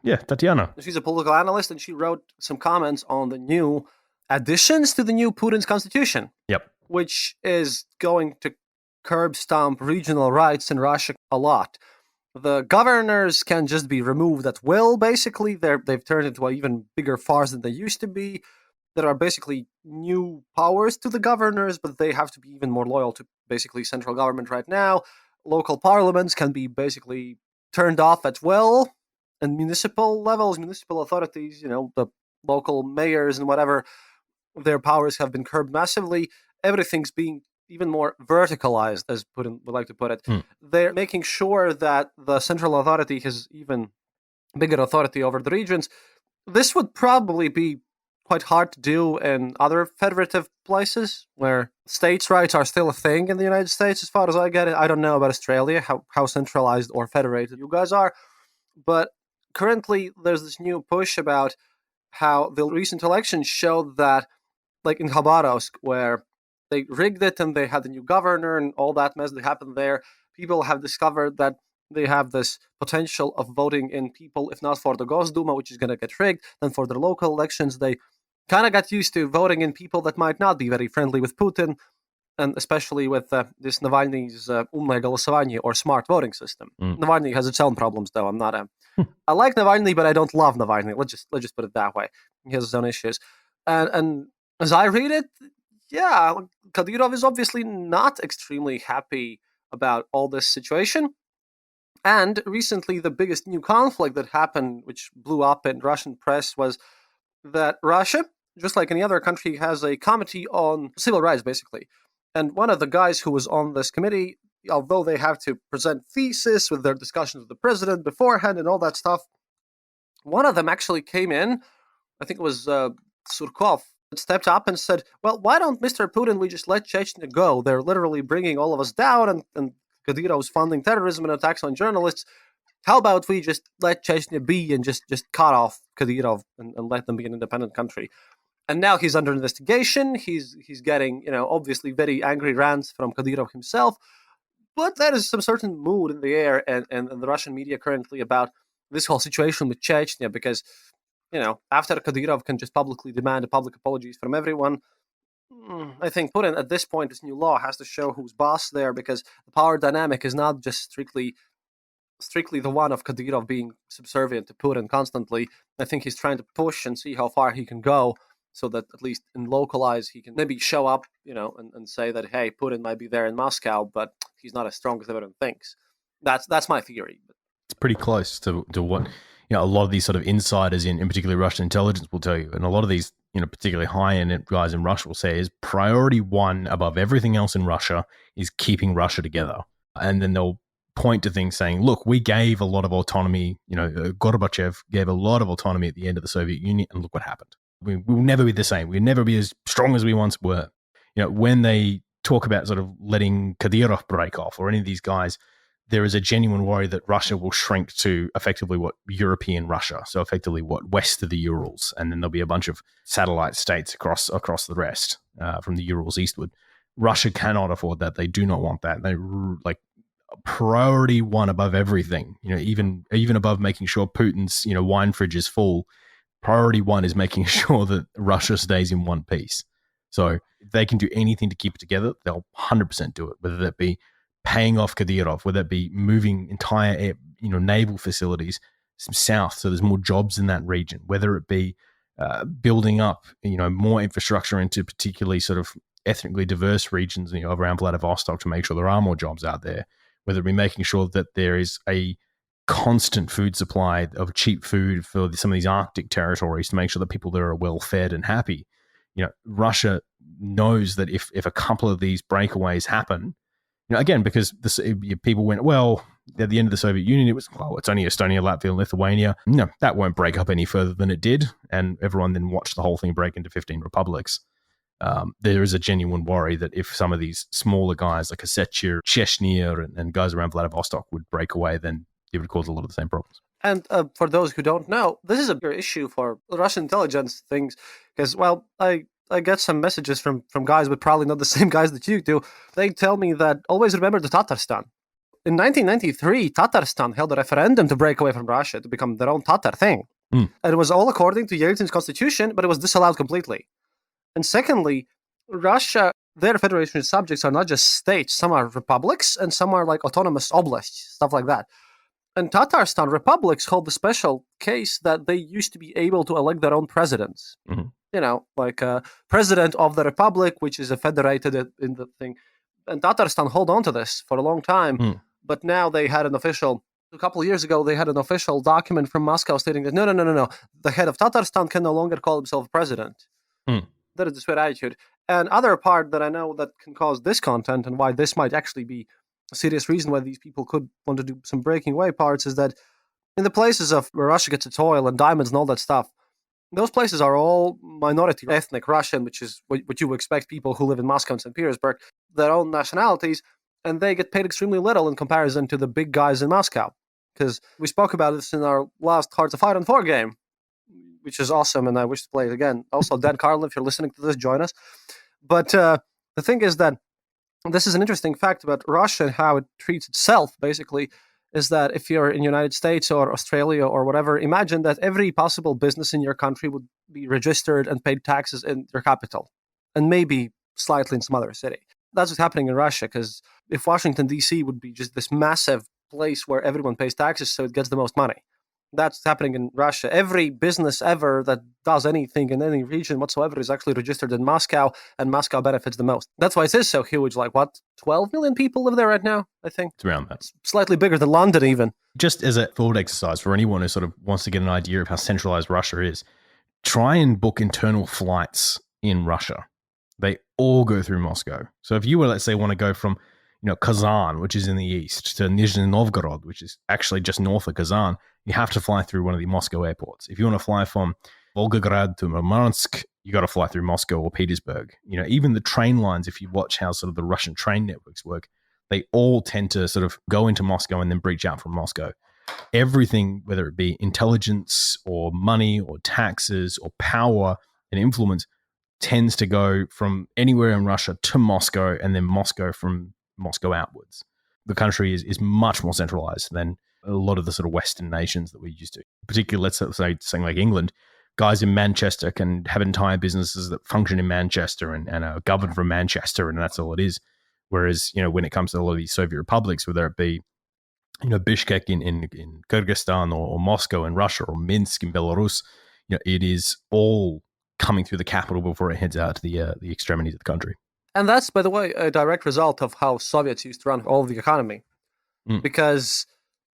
Yeah, Tatiana. She's a political analyst, and she wrote some comments on the new additions to the new Putin's constitution. Yep. Which is going to curb stomp regional rights in Russia a lot. The governors can just be removed at will, basically. They've turned into an even bigger farce than they used to be. There are basically new powers to the governors, but they have to be even more loyal to basically central government right now. Local parliaments can be basically turned off at will. And municipal levels, municipal authorities, the local mayors and whatever, their powers have been curbed massively. Everything's being even more verticalized, as Putin would like to put it. They're making sure that the central authority has even bigger authority over the regions. This would probably be quite hard to do in other federative places where states' rights are still a thing in the United States, as far as I get it. I don't know about Australia, how centralized or federated you guys are. But currently, there's this new push about how the recent elections showed that, like in Khabarovsk, where they rigged it and they had a new governor and all that mess that happened there, people have discovered that they have this potential of voting in people, if not for the Gosduma, which is going to get rigged, then for their local elections. They kind of got used to voting in people that might not be very friendly with Putin, and especially with this Navalny's umное голосование, or smart voting system. Navalny has its own problems, though. I'm not a... I like Navalny, but I don't love Navalny. Let's just put it that way. He has his own issues. And as I read it, yeah, Kadyrov is obviously not extremely happy about all this situation. And recently, the biggest new conflict that happened, which blew up in Russian press, was that Russia, just like any other country, has a committee on civil rights, basically. And one of the guys who was on this committee, although they have to present thesis with their discussions with the president beforehand and all that stuff, one of them actually came in, I think it was Surkov, stepped up and said, well, why don't Mr. Putin, we just let Chechnya go? They're literally bringing all of us down, and Kadyrov's funding terrorism and attacks on journalists. How about we just let Chechnya be and just cut off Kadyrov and let them be an independent country? And now he's under investigation. He's getting, obviously very angry rants from Kadyrov himself. But there is some certain mood in the air and the Russian media currently about this whole situation with Chechnya, because, after Kadyrov can just publicly demand public apologies from everyone, I think Putin, at this point, this new law has to show who's boss there, because the power dynamic is not just strictly the one of Kadyrov being subservient to Putin constantly. I think he's trying to push and see how far he can go, so that at least in localize, he can maybe show up, and say that, hey, Putin might be there in Moscow, but he's not as strong as everyone thinks. That's my theory. It's pretty close to what a lot of these sort of insiders in particularly Russian intelligence will tell you, and a lot of these particularly high-end guys in Russia will say is priority one above everything else in Russia is keeping Russia together, and then they'll point to things saying, look, we gave a lot of autonomy. Gorbachev gave a lot of autonomy at the end of the Soviet Union, and look what happened. We will never be the same. We'll never be as strong as we once were. When they talk about sort of letting Kadyrov break off or any of these guys, there is a genuine worry that Russia will shrink to effectively what European Russia, so effectively what west of the Urals, and then there'll be a bunch of satellite states across the rest from the Urals eastward. Russia cannot afford that. They do not want that. They priority one above everything. Even above making sure Putin's wine fridge is full. Priority one is making sure that Russia stays in one piece. So if they can do anything to keep it together, they'll 100% do it, whether that be paying off Kadyrov, whether that be moving entire naval facilities south so there's more jobs in that region, whether it be building up, more infrastructure into particularly sort of ethnically diverse regions, around Vladivostok to make sure there are more jobs out there, whether it be making sure that there is a constant food supply of cheap food for some of these Arctic territories to make sure that people there are well fed and happy. Russia knows that if a couple of these breakaways happen, again, because people went, well, at the end of the Soviet Union, it's only Estonia, Latvia, and Lithuania. No, that won't break up any further than it did. And everyone then watched the whole thing break into 15 republics. There is a genuine worry that if some of these smaller guys like Ossetia, Chechnya, and guys around Vladivostok would break away, then it would cause a lot of the same problems. And for those who don't know, this is a bigger issue for Russian intelligence things, because, I get some messages from guys, but probably not the same guys that you do. They tell me that always remember the Tatarstan. In 1993, Tatarstan held a referendum to break away from Russia, to become their own Tatar thing. And it was all according to Yeltsin's constitution, but it was disallowed completely. And secondly, Russia, their federation subjects are not just states. Some are republics, and some are like autonomous oblasts, stuff like that. And Tatarstan republics hold the special case that they used to be able to elect their own presidents. Mm-hmm. Like a president of the republic, which is federated in the thing. And Tatarstan hold on to this for a long time. But now they had a couple of years ago, they had an official document from Moscow stating that no. The head of Tatarstan can no longer call himself president. That is the sweet attitude. And other part that I know that can cause discontent and why this might actually be a serious reason why these people could want to do some breaking away parts is that in the places of where Russia gets its oil and diamonds and all that stuff, those places are all minority ethnic Russian, which is what you would expect people who live in Moscow and St. Petersburg, their own nationalities, and they get paid extremely little in comparison to the big guys in Moscow. Because we spoke about this in our last Hearts of Iron 4 game, which is awesome, and I wish to play it again. Also, Dan Carlin, if you're listening to this, join us. But the thing is that this is an interesting fact about Russia and how it treats itself, basically, is that if you're in the United States or Australia or whatever, imagine that every possible business in your country would be registered and paid taxes in your capital, and maybe slightly in some other city. That's what's happening in Russia, because if Washington, D.C. would be just this massive place where everyone pays taxes so it gets the most money. That's happening in Russia. Every business ever that does anything in any region whatsoever is actually registered in Moscow, and Moscow benefits the most. That's why it is so huge. 12 million people live there right now, I think? It's around that. It's slightly bigger than London, even. Just as a thought exercise for anyone who sort of wants to get an idea of how centralized Russia is, try and book internal flights in Russia. They all go through Moscow. So if you were, let's say, want to go from Kazan, which is in the east, to Nizhny Novgorod, which is actually just north of Kazan, you have to fly through one of the Moscow airports. If you want to fly from Volgograd to Murmansk, you got to fly through Moscow or Petersburg. Even the train lines, if you watch how sort of the Russian train networks work, they all tend to sort of go into Moscow and then breach out from Moscow. Everything, whether it be intelligence or money or taxes or power and influence, tends to go from anywhere in Russia to Moscow, and then Moscow from Moscow outwards. The country is much more centralized than a lot of the sort of Western nations that we're used to. Particularly, let's say something like England, guys in Manchester can have entire businesses that function in Manchester and are governed from Manchester, and that's all it is. Whereas, when it comes to a lot of these Soviet republics, whether it be, Bishkek in Kyrgyzstan or Moscow in Russia or Minsk in Belarus, it is all coming through the capital before it heads out to the extremities of the country. And that's, by the way, a direct result of how Soviets used to run all of the economy. Because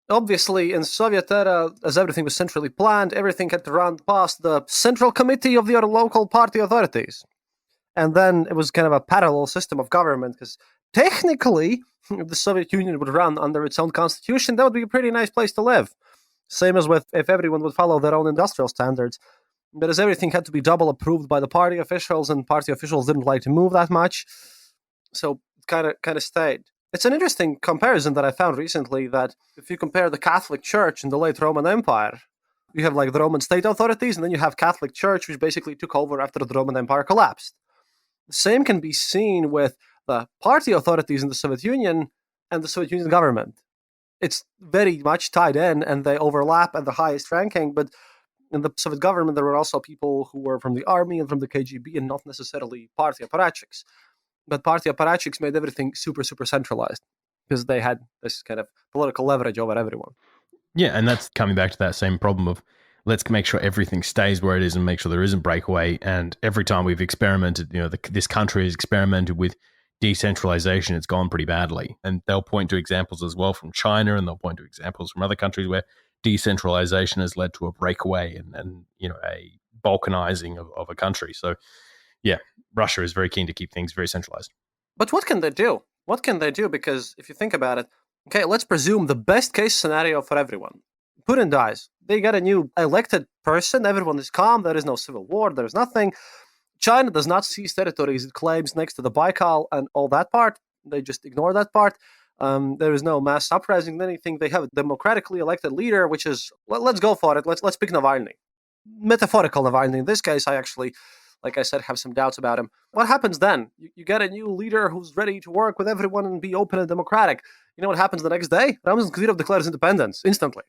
obviously in Soviet era, as everything was centrally planned, everything had to run past the central committee of your local party authorities. And then it was kind of a parallel system of government, because technically, if the Soviet Union would run under its own constitution, that would be a pretty nice place to live. Same as if everyone would follow their own industrial standards. But as everything had to be double approved by the party officials, and party officials didn't like to move that much, so it kind of stayed. It's an interesting comparison that I found recently, that if you compare the Catholic Church in the late Roman Empire, you have the Roman state authorities, and then you have Catholic Church, which basically took over after the Roman Empire collapsed. The same can be seen with the party authorities in the Soviet Union and the Soviet Union government. It's very much tied in, and they overlap at the highest ranking, but in the Soviet government, there were also people who were from the army and from the KGB, and not necessarily party apparatchiks. But party apparatchiks made everything super, super centralized, because they had this kind of political leverage over everyone. Yeah, and that's coming back to that same problem of let's make sure everything stays where it is and make sure there isn't breakaway. And every time we've experimented, this country has experimented with decentralization, it's gone pretty badly. And they'll point to examples as well from China, and they'll point to examples from other countries where decentralization has led to a breakaway and a balkanizing of a country. So yeah, Russia is very keen to keep things very centralized. But what can they do? What can they do? Because if you think about it, okay, let's presume the best case scenario for everyone. Putin dies. They get a new elected person. Everyone is calm. There is no civil war. There is nothing. China does not seize territories it claims next to the Baikal and all that part. They just ignore that part. There is no mass uprising, anything. They have a democratically elected leader, which is, let's go for it. Let's pick Navalny. Metaphorical Navalny. In this case, I actually, like I said, have some doubts about him. What happens then? You get a new leader who's ready to work with everyone and be open and democratic. You know what happens the next day? Ramzan Kadyrov declares independence instantly.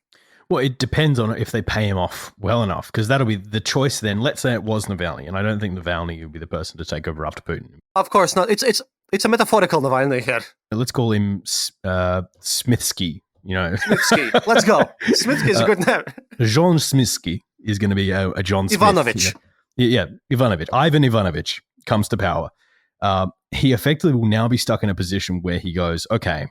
Well, it depends on if they pay him off well enough, because that'll be the choice then. Let's say it was Navalny, and I don't think Navalny would be the person to take over after Putin. Of course not. It's a metaphorical Navalny here. Let's call him Smithsky. Smithsky. Let's go. Smithsky is a good name. John Smithsky is going to be a John Smith. Ivanovich. Yeah, Ivanovich. Ivan Ivanovich comes to power. He effectively will now be stuck in a position where he goes, okay,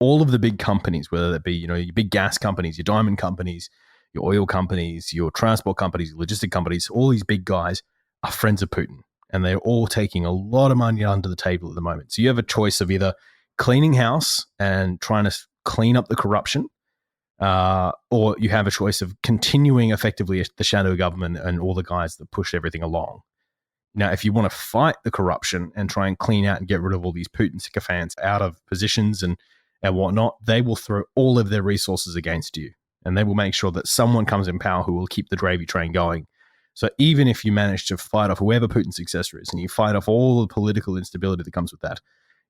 all of the big companies, whether that be, your big gas companies, your diamond companies, your oil companies, your transport companies, your logistic companies, all these big guys are friends of Putin. And they're all taking a lot of money under the table at the moment. So you have a choice of either cleaning house and trying to clean up the corruption, or you have a choice of continuing effectively the shadow government and all the guys that push everything along. Now, if you want to fight the corruption and try and clean out and get rid of all these Putin sycophants out of positions and whatnot, they will throw all of their resources against you. And they will make sure that someone comes in power who will keep the gravy train going. So even if you manage to fight off whoever Putin's successor is, and you fight off all the political instability that comes with that,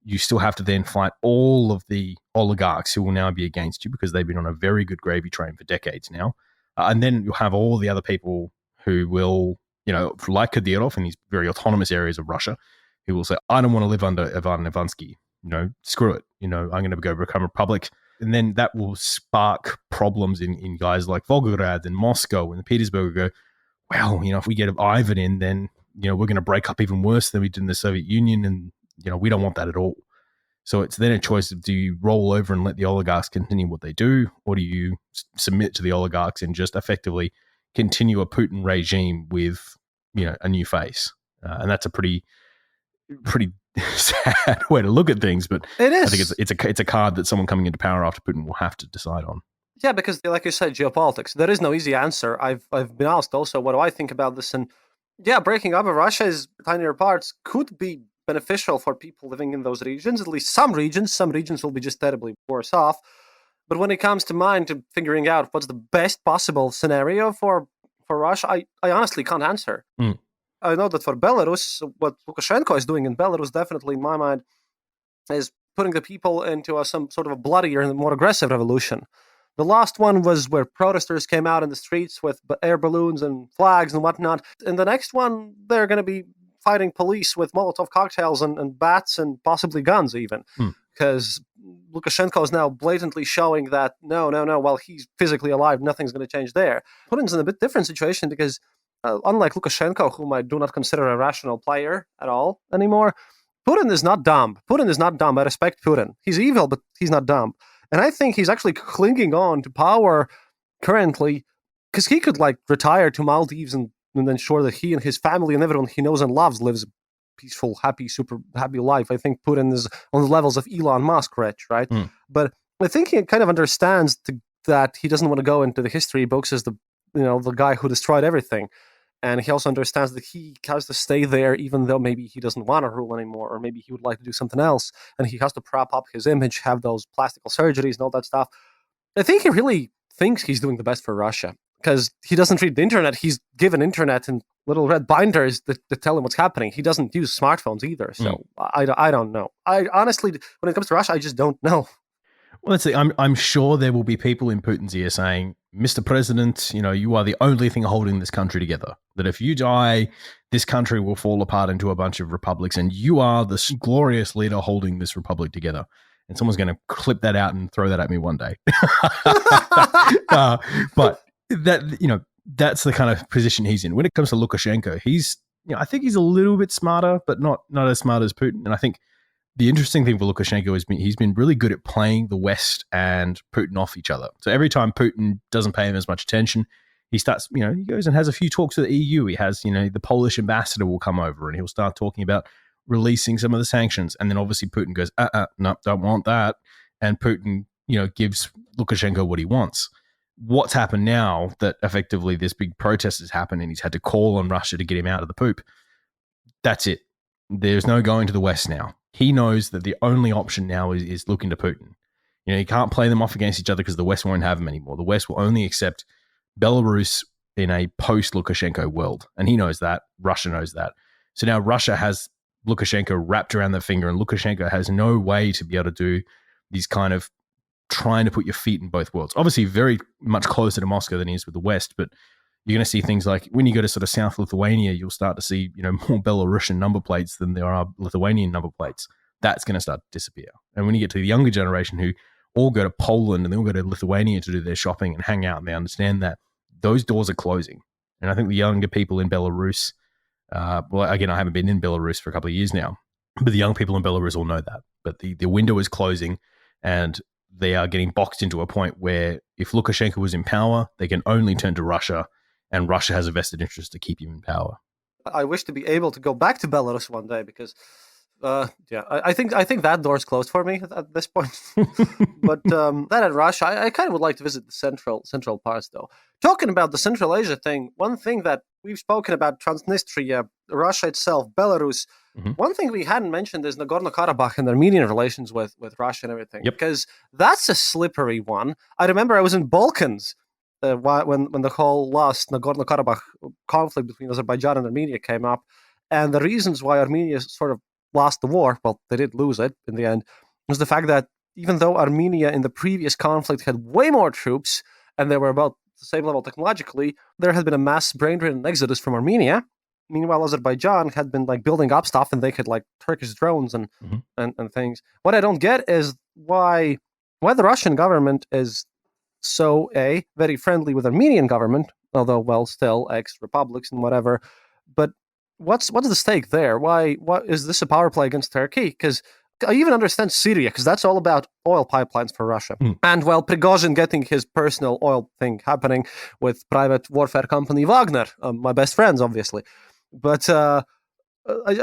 you still have to then fight all of the oligarchs who will now be against you because they've been on a very good gravy train for decades now. And then you'll have all the other people who will, like Kadyrov in these very autonomous areas of Russia, who will say, I don't want to live under Ivan Ivansky. Screw it. I'm going to go become a republic. And then that will spark problems in guys like Volgograd and Moscow and Petersburg who go, well, if we get Ivan in, then, we're going to break up even worse than we did in the Soviet Union. And, we don't want that at all. So it's then a choice of, do you roll over and let the oligarchs continue what they do? Or do you submit to the oligarchs and just effectively continue a Putin regime with, a new face? And that's a pretty sad way to look at things. But it is. I think it's a card that someone coming into power after Putin will have to decide on. Yeah, because like you said, geopolitics. There is no easy answer. I've been asked also, what do I think about this? And yeah, breaking up of Russia's tinier parts could be beneficial for people living in those regions. At least some regions will be just terribly worse off. But when it comes to mind to figuring out what's the best possible scenario for Russia, I honestly can't answer. I know that for Belarus, what Lukashenko is doing in Belarus, definitely in my mind, is putting the people into some sort of a bloodier and more aggressive revolution. The last one was where protesters came out in the streets with air balloons and flags and whatnot. In the next one, they're going to be fighting police with Molotov cocktails and bats and possibly guns even. Because Lukashenko is now blatantly showing that, no, while he's physically alive, nothing's going to change there. Putin's in a bit different situation because unlike Lukashenko, whom I do not consider a rational player at all anymore, Putin is not dumb. I respect Putin. He's evil, but he's not dumb. And I think he's actually clinging on to power currently because he could retire to Maldives and ensure that he and his family and everyone he knows and loves lives a peaceful, super happy life. I think Putin is on the levels of Elon Musk rich, right? But I think he kind of understands that he doesn't want to go into the history books as the guy who destroyed everything. And he also understands that he has to stay there even though maybe he doesn't want to rule anymore, or maybe he would like to do something else. And he has to prop up his image, have those plastical surgeries and all that stuff. I think he really thinks he's doing the best for Russia because he doesn't read the internet. He's given internet and little red binders that tell him what's happening. He doesn't use smartphones either. So I don't know. I honestly, when it comes to Russia, I just don't know. Well, let's see. I'm sure there will be people in Putin's ear saying, Mr. President, you are the only thing holding this country together. That if you die, this country will fall apart into a bunch of republics, and you are the glorious leader holding this republic together. And someone's going to clip that out and throw that at me one day. But that, that's the kind of position he's in. When it comes to Lukashenko, I think he's a little bit smarter, but not as smart as Putin. And I think the interesting thing for Lukashenko is he's been really good at playing the West and Putin off each other. So every time Putin doesn't pay him as much attention, he starts, he goes and has a few talks with the EU. He has, the Polish ambassador will come over and he'll start talking about releasing some of the sanctions. And then obviously Putin goes, no, don't want that. And Putin, gives Lukashenko what he wants. What's happened now that effectively this big protest has happened and he's had to call on Russia to get him out of the poop? That's it. There's no going to the West now. He knows that the only option now is looking to Putin. He can't play them off against each other because the West won't have him anymore. The West will only accept Belarus in a post-Lukashenko world. And he knows that. Russia knows that. So now Russia has Lukashenko wrapped around their finger, and Lukashenko has no way to be able to do these kind of trying to put your feet in both worlds. Obviously very much closer to Moscow than he is with the West, but you're going to see things like when you go to sort of South Lithuania, you'll start to see, more Belarusian number plates than there are Lithuanian number plates. That's going to start to disappear. And when you get to the younger generation who all go to Poland and they all go to Lithuania to do their shopping and hang out, and they understand that those doors are closing. And I think the younger people in Belarus, again, I haven't been in Belarus for a couple of years now, but the young people in Belarus all know that. But the window is closing, and they are getting boxed into a point where if Lukashenko was in power, they can only turn to Russia, and Russia has a vested interest to keep him in power. I wish to be able to go back to Belarus one day because, I think that door's closed for me at this point. But that and Russia, I kind of would like to visit the central parts though. Talking about the Central Asia thing, one thing that we've spoken about Transnistria, Russia itself, Belarus. Mm-hmm. One thing we hadn't mentioned is Nagorno-Karabakh and Armenian relations with Russia and everything. Yep. Because that's a slippery one. I remember I was in Balkans when the whole last Nagorno-Karabakh conflict between Azerbaijan and Armenia came up, and the reasons why Armenia sort of lost the war, well, they did lose it in the end, was the fact that even though Armenia in the previous conflict had way more troops and they were about the same level technologically, there had been a mass brain drain and exodus from Armenia. Meanwhile, Azerbaijan had been building up stuff, and they had Turkish drones and things. What I don't get is why the Russian government is so very friendly with Armenian government, although still ex-republics and whatever. But what's the stake there? What is this a power play against Turkey? Because I even understand Syria, because that's all about oil pipelines for Russia. And Prigozhin getting his personal oil thing happening with private warfare company Wagner, my best friends, obviously. But I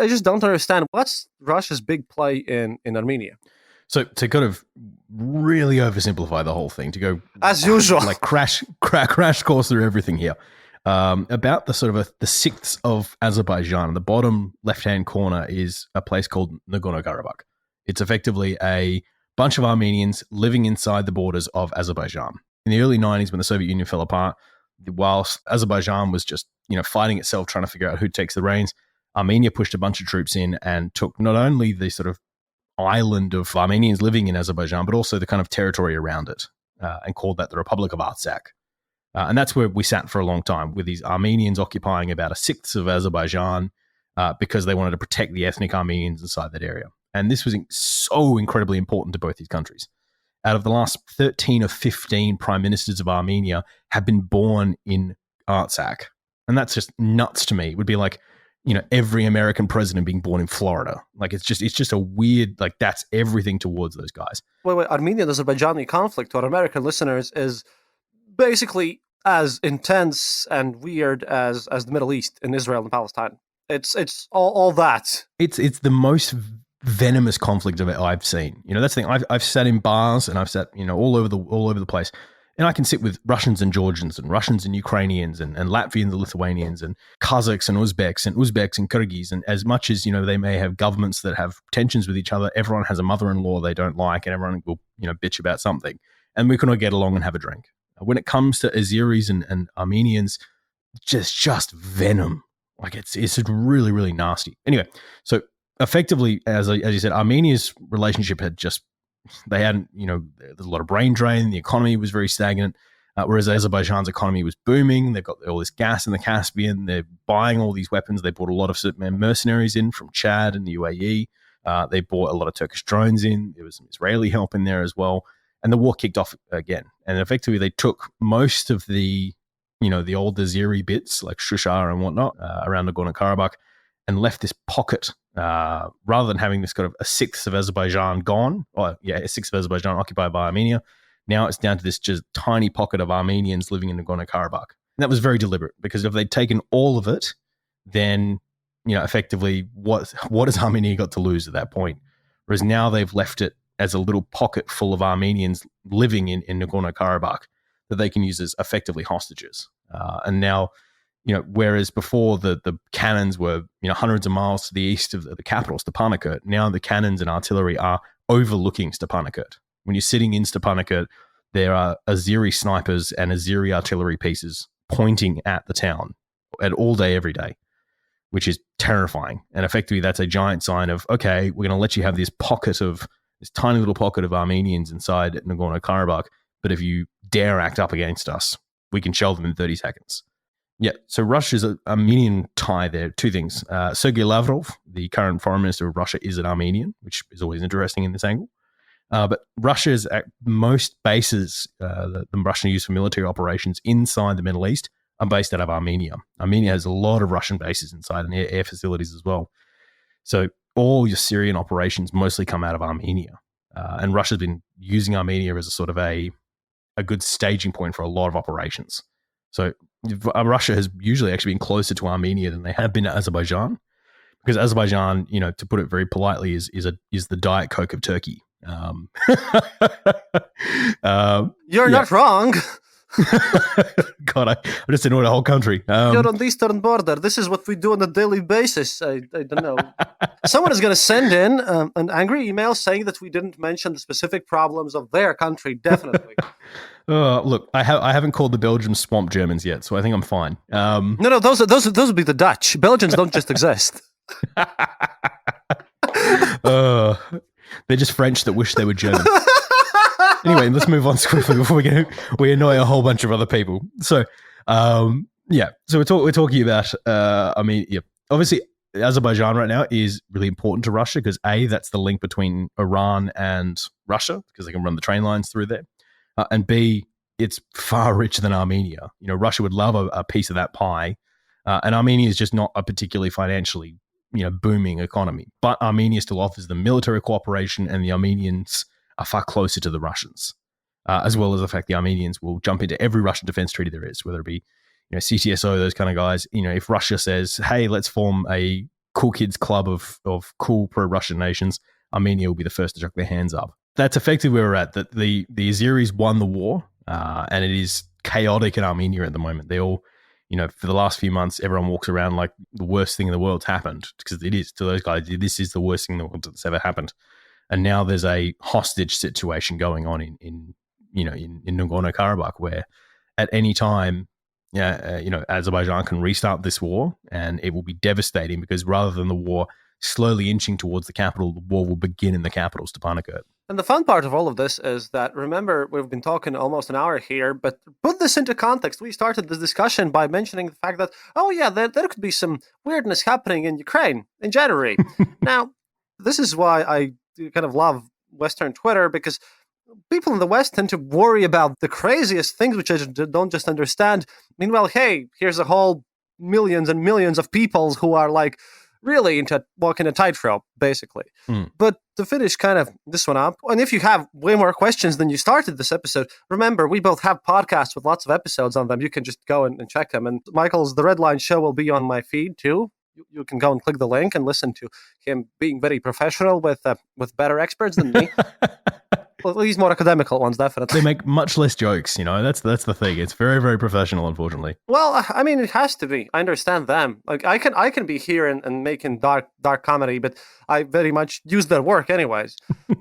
just don't understand what's Russia's big play in Armenia. So to kind of really oversimplify the whole thing, to go as usual, crash course through everything here. About the sort of the sixth of Azerbaijan, the bottom left-hand corner is a place called Nagorno-Karabakh. It's effectively a bunch of Armenians living inside the borders of Azerbaijan. In the early 90s, when the Soviet Union fell apart, whilst Azerbaijan was just fighting itself, trying to figure out who takes the reins, Armenia pushed a bunch of troops in and took not only the sort of island of Armenians living in Azerbaijan, but also the kind of territory around it, and called that the Republic of Artsakh. And that's where we sat for a long time, with these Armenians occupying about a sixth of Azerbaijan because they wanted to protect the ethnic Armenians inside that area. And this was so incredibly important to both these countries. Out of the last 13 or 15 prime ministers of Armenia have been born in Artsakh. And that's just nuts to me. It would be like, every American president being born in Florida. It's just a weird, that's everything towards those guys. Wait, Armenian-Azerbaijani conflict to our American listeners is basically as intense and weird as the Middle East in Israel and Palestine. It's all that. It's the most venomous conflict I've seen. That's the thing. I've sat in bars and I've sat all over the place, and I can sit with Russians and Georgians and Russians and Ukrainians and Latvians and Lithuanians and Kazakhs and Uzbeks and Kyrgyz, and as much as they may have governments that have tensions with each other, everyone has a mother-in-law they don't like, and everyone will bitch about something, and we can all get along and have a drink. When it comes to Azeris and Armenians, just venom. It's really, really nasty. Anyway, so effectively, as you said, Armenia's relationship there's a lot of brain drain. The economy was very stagnant, whereas Azerbaijan's economy was booming. They've got all this gas in the Caspian. They're buying all these weapons. They bought a lot of mercenaries in from Chad and the UAE. They bought a lot of Turkish drones in. There was some Israeli help in there as well. And the war kicked off again. And effectively, they took most of the the old Azeri bits like Shushar and whatnot around Nagorno-Karabakh and left this pocket rather than having this kind of a sixth of Azerbaijan gone, a sixth of Azerbaijan occupied by Armenia. Now it's down to this just tiny pocket of Armenians living in Nagorno-Karabakh. And that was very deliberate because if they'd taken all of it, then, effectively what has Armenia got to lose at that point? Whereas now they've left it as a little pocket full of Armenians living in Nagorno-Karabakh that they can use as effectively hostages. And now, whereas before the cannons were, hundreds of miles to the east of the capital, Stepanakert, now the cannons and artillery are overlooking Stepanakert. When you're sitting in Stepanakert, there are Azeri snipers and Azeri artillery pieces pointing at the town at all day, every day, which is terrifying. And effectively, that's a giant sign of, okay, we're going to let you have this tiny little pocket of Armenians inside Nagorno-Karabakh, but if you dare act up against us, we can shell them in 30 seconds. Yeah, so Russia's Armenian tie there, two things. Sergei Lavrov, the current foreign minister of Russia, is an Armenian, which is always interesting in this angle. But Russia's most bases the Russian use for military operations inside the Middle East are based out of Armenia. Armenia has a lot of Russian bases inside and air facilities as well. So all your Syrian operations mostly come out of Armenia. And Russia's been using Armenia as a sort of a good staging point for a lot of operations. So Russia has usually actually been closer to Armenia than they have been to Azerbaijan, because Azerbaijan, to put it very politely, is the Diet Coke of Turkey. You're not wrong. God, I just annoyed the whole country. You're on the eastern border. This is what we do on a daily basis. I don't know. Someone is going to send in an angry email saying that we didn't mention the specific problems of their country. Definitely. Look, I haven't called the Belgians swamp Germans yet, so I think I'm fine. No, those would be the Dutch. Belgians don't just exist. They're just French that wish they were German. Anyway, let's move on swiftly before we annoy a whole bunch of other people. So, so we're talking about. Obviously, Azerbaijan right now is really important to Russia because that's the link between Iran and Russia because they can run the train lines through there, and B, it's far richer than Armenia. Russia would love a piece of that pie, and Armenia is just not a particularly financially booming economy. But Armenia still offers them military cooperation, and the Armenians are far closer to the Russians, as well as the fact the Armenians will jump into every Russian defense treaty there is, whether it be CTSO, those kind of guys. If Russia says, hey, let's form a cool kids club of cool pro-Russian nations, Armenia will be the first to chuck their hands up. That's effectively where we're at, that the Azeris won the war, and it is chaotic in Armenia at the moment. They all, for the last few months, everyone walks around like the worst thing in the world's happened, because it is to those guys. This is the worst thing in the world that's ever happened. And now there's a hostage situation going on in Nagorno-Karabakh, where at any time, Azerbaijan can restart this war, and it will be devastating because rather than the war slowly inching towards the capital, the war will begin in the capital, Stepanakert. And the fun part of all of this is that, remember, we've been talking almost an hour here, but put this into context. We started this discussion by mentioning the fact that, there could be some weirdness happening in Ukraine in January. Now, this is why I kind of love Western Twitter, because people in the West tend to worry about the craziest things, which I don't just understand. Meanwhile, hey, here's a whole millions and millions of people who are like really into walking a tightrope, basically. But to finish kind of this one up, and if you have way more questions than you started this episode, remember, we both have podcasts with lots of episodes on them. You can just go and check them. And Michael's The Red Line Show will be on my feed too. You can go and click the link and listen to him being very professional with better experts than me. Well, these more academical ones, definitely. They make much less jokes, That's the thing. It's very, very professional, unfortunately. Well, I mean, it has to be. I understand them. Like, I can be here and making dark comedy, but I very much use their work anyways.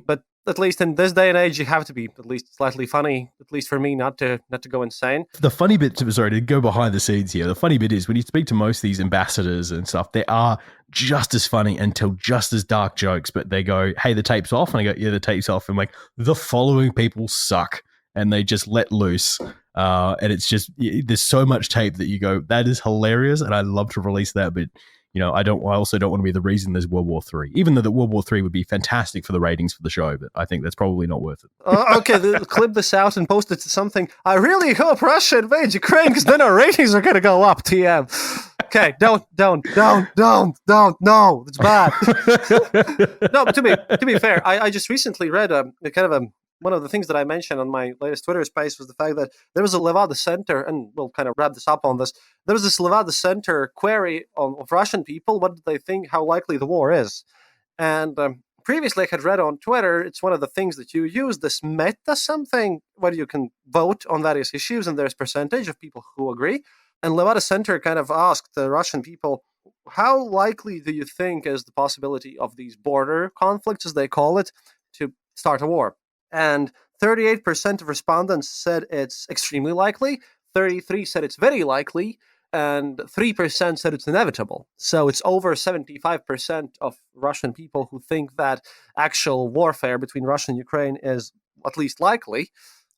But at least in this day and age, you have to be at least slightly funny, at least for me, not to go insane. The funny bit, to go behind the scenes here, the funny bit is when you speak to most of these ambassadors and stuff, they are just as funny and tell just as dark jokes, but they go, hey, the tape's off. And I go, yeah, the tape's off. And I'm like, the following people suck. And they just let loose. And it's just, there's so much tape that you go, that is hilarious. And I love to release that. But, I also don't want to be the reason there's World War III, even though the World War III would be fantastic for the ratings for the show, but I think that's probably not worth it. Okay, clip this out and post it to something. I really hope Russia invades Ukraine because then our ratings are going to go up, TM. Okay, don't, no, it's bad. No, but to be fair, I just recently read one of the things that I mentioned on my latest Twitter space was the fact that there was a Levada Center, and we'll kind of wrap this up on this. There was this Levada Center query of Russian people. What did they think, how likely the war is? And previously I had read on Twitter, it's one of the things that you use, this meta something, where you can vote on various issues, and there's percentage of people who agree. And Levada Center kind of asked the Russian people, how likely do you think is the possibility of these border conflicts, as they call it, to start a war? And 38% of respondents said it's extremely likely, 33% said it's very likely, and 3% said it's inevitable. So it's over 75% of Russian people who think that actual warfare between Russia and Ukraine is at least likely.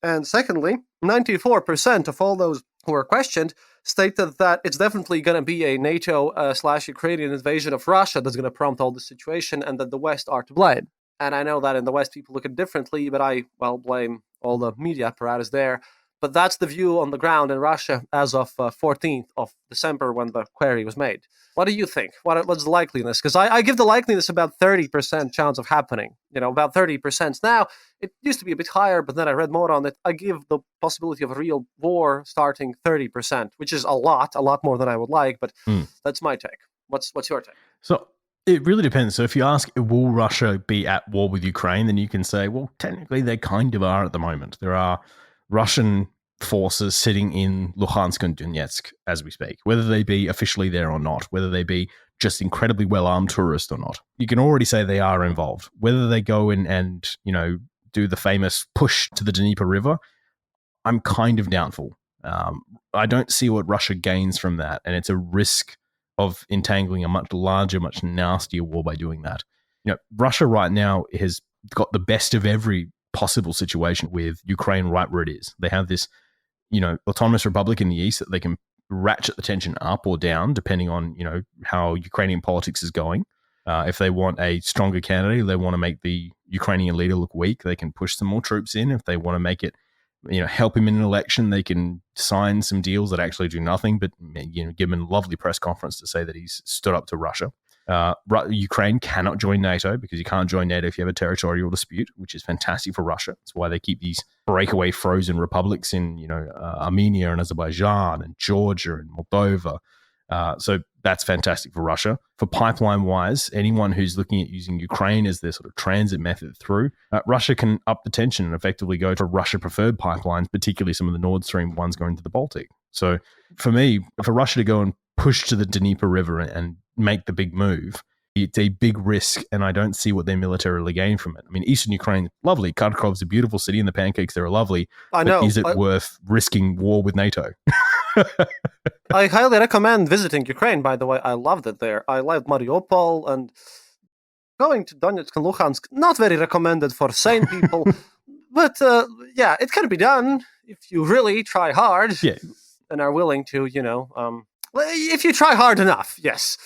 And secondly, 94% of all those who were questioned stated that it's definitely going to be a NATO/Ukrainian invasion of Russia that's going to prompt all this situation, and that the West are to blame. And I know that in the West people look at it differently, but I blame all the media apparatus there. But that's the view on the ground in Russia as of 14th of December when the query was made. What do you think? What's the likeliness? Because I give the likeliness about 30% chance of happening. About 30% now. It used to be a bit higher, but then I read more on it. I give the possibility of a real war starting 30%, which is a lot more than I would like, but that's my take. What's your take? So it really depends. So if you ask, will Russia be at war with Ukraine, then you can say, well, technically they kind of are at the moment. There are Russian forces sitting in Luhansk and Donetsk as we speak, whether they be officially there or not, whether they be just incredibly well-armed tourists or not. You can already say they are involved. Whether they go in and, do the famous push to the Dnieper River, I'm kind of doubtful. I don't see what Russia gains from that, and it's a risk of entangling a much larger, much nastier war by doing that. Russia right now has got the best of every possible situation with Ukraine right where it is. They have this, autonomous republic in the east that they can ratchet the tension up or down depending on, how Ukrainian politics is going. If they want a stronger candidate, they want to make the Ukrainian leader look weak, they can push some more troops in. If they want to make it, help him in an election, they can sign some deals that actually do nothing, but, give him a lovely press conference to say that he's stood up to Russia. Ukraine cannot join NATO because you can't join NATO if you have a territorial dispute, which is fantastic for Russia. That's why they keep these breakaway frozen republics in, Armenia and Azerbaijan and Georgia and Moldova. So that's fantastic for Russia. For pipeline-wise, anyone who's looking at using Ukraine as their sort of transit method through, Russia can up the tension and effectively go to Russia-preferred pipelines, particularly some of the Nord Stream ones going to the Baltic. So for me, for Russia to go and push to the Dnieper River and make the big move, it's a big risk, and I don't see what they militarily gain from it. I mean, Eastern Ukraine, lovely. Kharkov's a beautiful city, and the pancakes there are lovely. I know. But is it worth risking war with NATO? I highly recommend visiting Ukraine, by the way. I loved it there. I loved Mariupol, and going to Donetsk and Luhansk, not very recommended for sane people. But it can be done if you really try hard and are willing to, if you try hard enough, yes.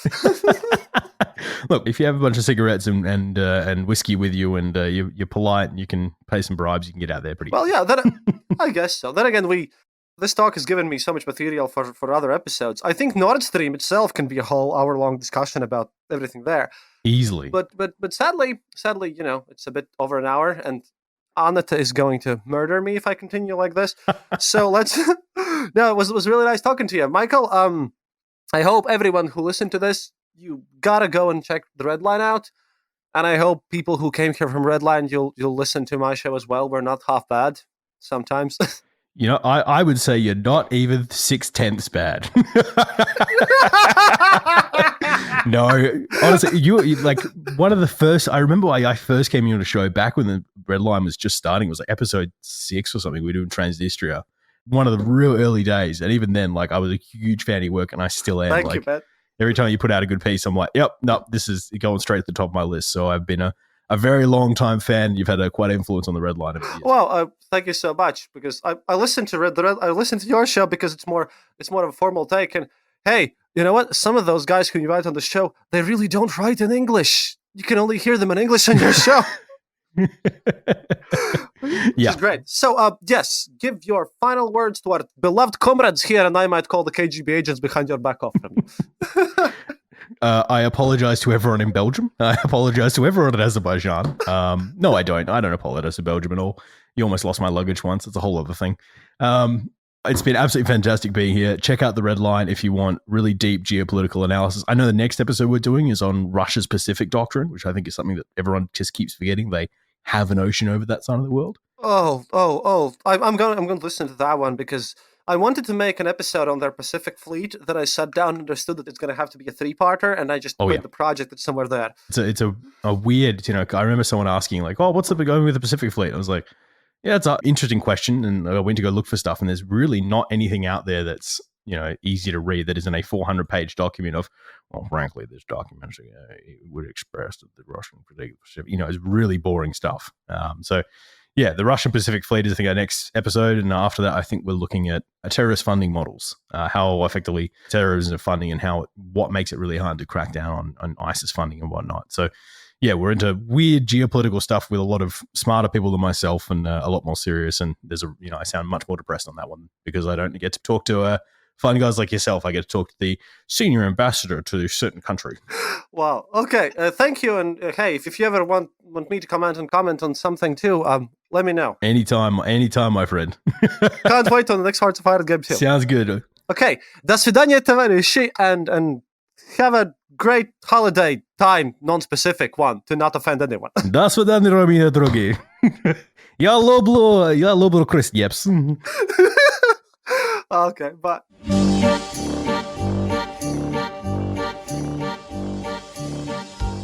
Look, if you have a bunch of cigarettes and whiskey with you, and you're polite and you can pay some bribes, you can get out there pretty well. Yeah, I guess so. Then again, this talk has given me so much material for other episodes. I think Nord Stream itself can be a whole hour-long discussion about everything there. Easily. But sadly, it's a bit over an hour, and Anata is going to murder me if I continue like this. So let's... No, it was really nice talking to you. Michael, I hope everyone who listened to this, you gotta go and check the Red Line out. And I hope people who came here from Red Line, you'll listen to my show as well. We're not half bad sometimes. I would say you're not even 6/10 bad. No, honestly, you like one of the first. I remember when I first came in on a show back when the Red Line was just starting. It was like episode 6 or something. We were doing Transnistria, one of the real early days, and even then, like I was a huge fan of your work, and I still am. Thank you, man. Every time you put out a good piece, I'm like, yep, no, this is going straight to the top of my list. So I've been a very long time fan. You've had quite an influence on the Red Line. Well, thank you so much, because I listened to I listened to your show because it's more of a formal take. And hey, You know what? Some of those guys who you invite on the show, they really don't write in English. You can only hear them in English on your show. Which is great. So, yes, give your final words to our beloved comrades here, and I might call the KGB agents behind your back off from you. I apologize to everyone in Belgium. I apologize to everyone in Azerbaijan. No, I don't. I don't apologize to Belgium at all. You almost lost my luggage once. It's a whole other thing. It's been absolutely fantastic being here. Check out The Red Line if you want really deep geopolitical analysis. I know the next episode we're doing is on Russia's Pacific Doctrine, which I think is something that everyone just keeps forgetting. They have an ocean over that side of the world. I'm going to listen to that one because I wanted to make an episode on their Pacific Fleet. Then I sat down and understood that it's going to have to be a 3-parter, and I just quit the project. It's somewhere there. It's a weird, I remember someone asking like, what's the going with the Pacific Fleet? I was like, yeah, it's an interesting question. And I went to go look for stuff, and there's really not anything out there that's, easy to read that isn't a 400-page document of, well, frankly, this document would express that the Russian Pacific, it's really boring stuff. So yeah, the Russian Pacific Fleet is, I think, our next episode. And after that, I think we're looking at terrorist funding models, how effectively terrorism is funding and what makes it really hard to crack down on ISIS funding and whatnot. So yeah, we're into weird geopolitical stuff with a lot of smarter people than myself and a lot more serious. And there's I sound much more depressed on that one because I don't get to talk to fun guys like yourself. I get to talk to the senior ambassador to a certain country. Wow. Okay. Thank you. And hey, if you ever want me to comment on something too, let me know. Anytime, my friend. Can't wait on the next Hearts of Iron game too. Sounds good. Okay. До свидания, товарищи, and have a great holiday time, non-specific one, to not offend anyone. До свидания, мои дорогие. Я люблю Крестьепс. Okay, bye.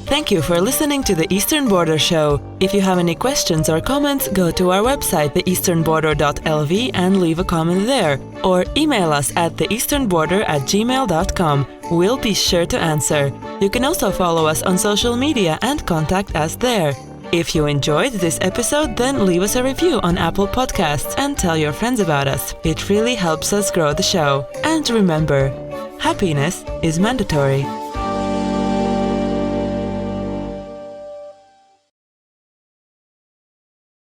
Thank you for listening to the Eastern Border Show. If you have any questions or comments, go to our website, theeasternborder.lv, and leave a comment there. Or email us at theeasternborder@gmail.com. We'll be sure to answer. You can also follow us on social media and contact us there. If you enjoyed this episode, then leave us a review on Apple Podcasts and tell your friends about us. It really helps us grow the show. And remember, happiness is mandatory.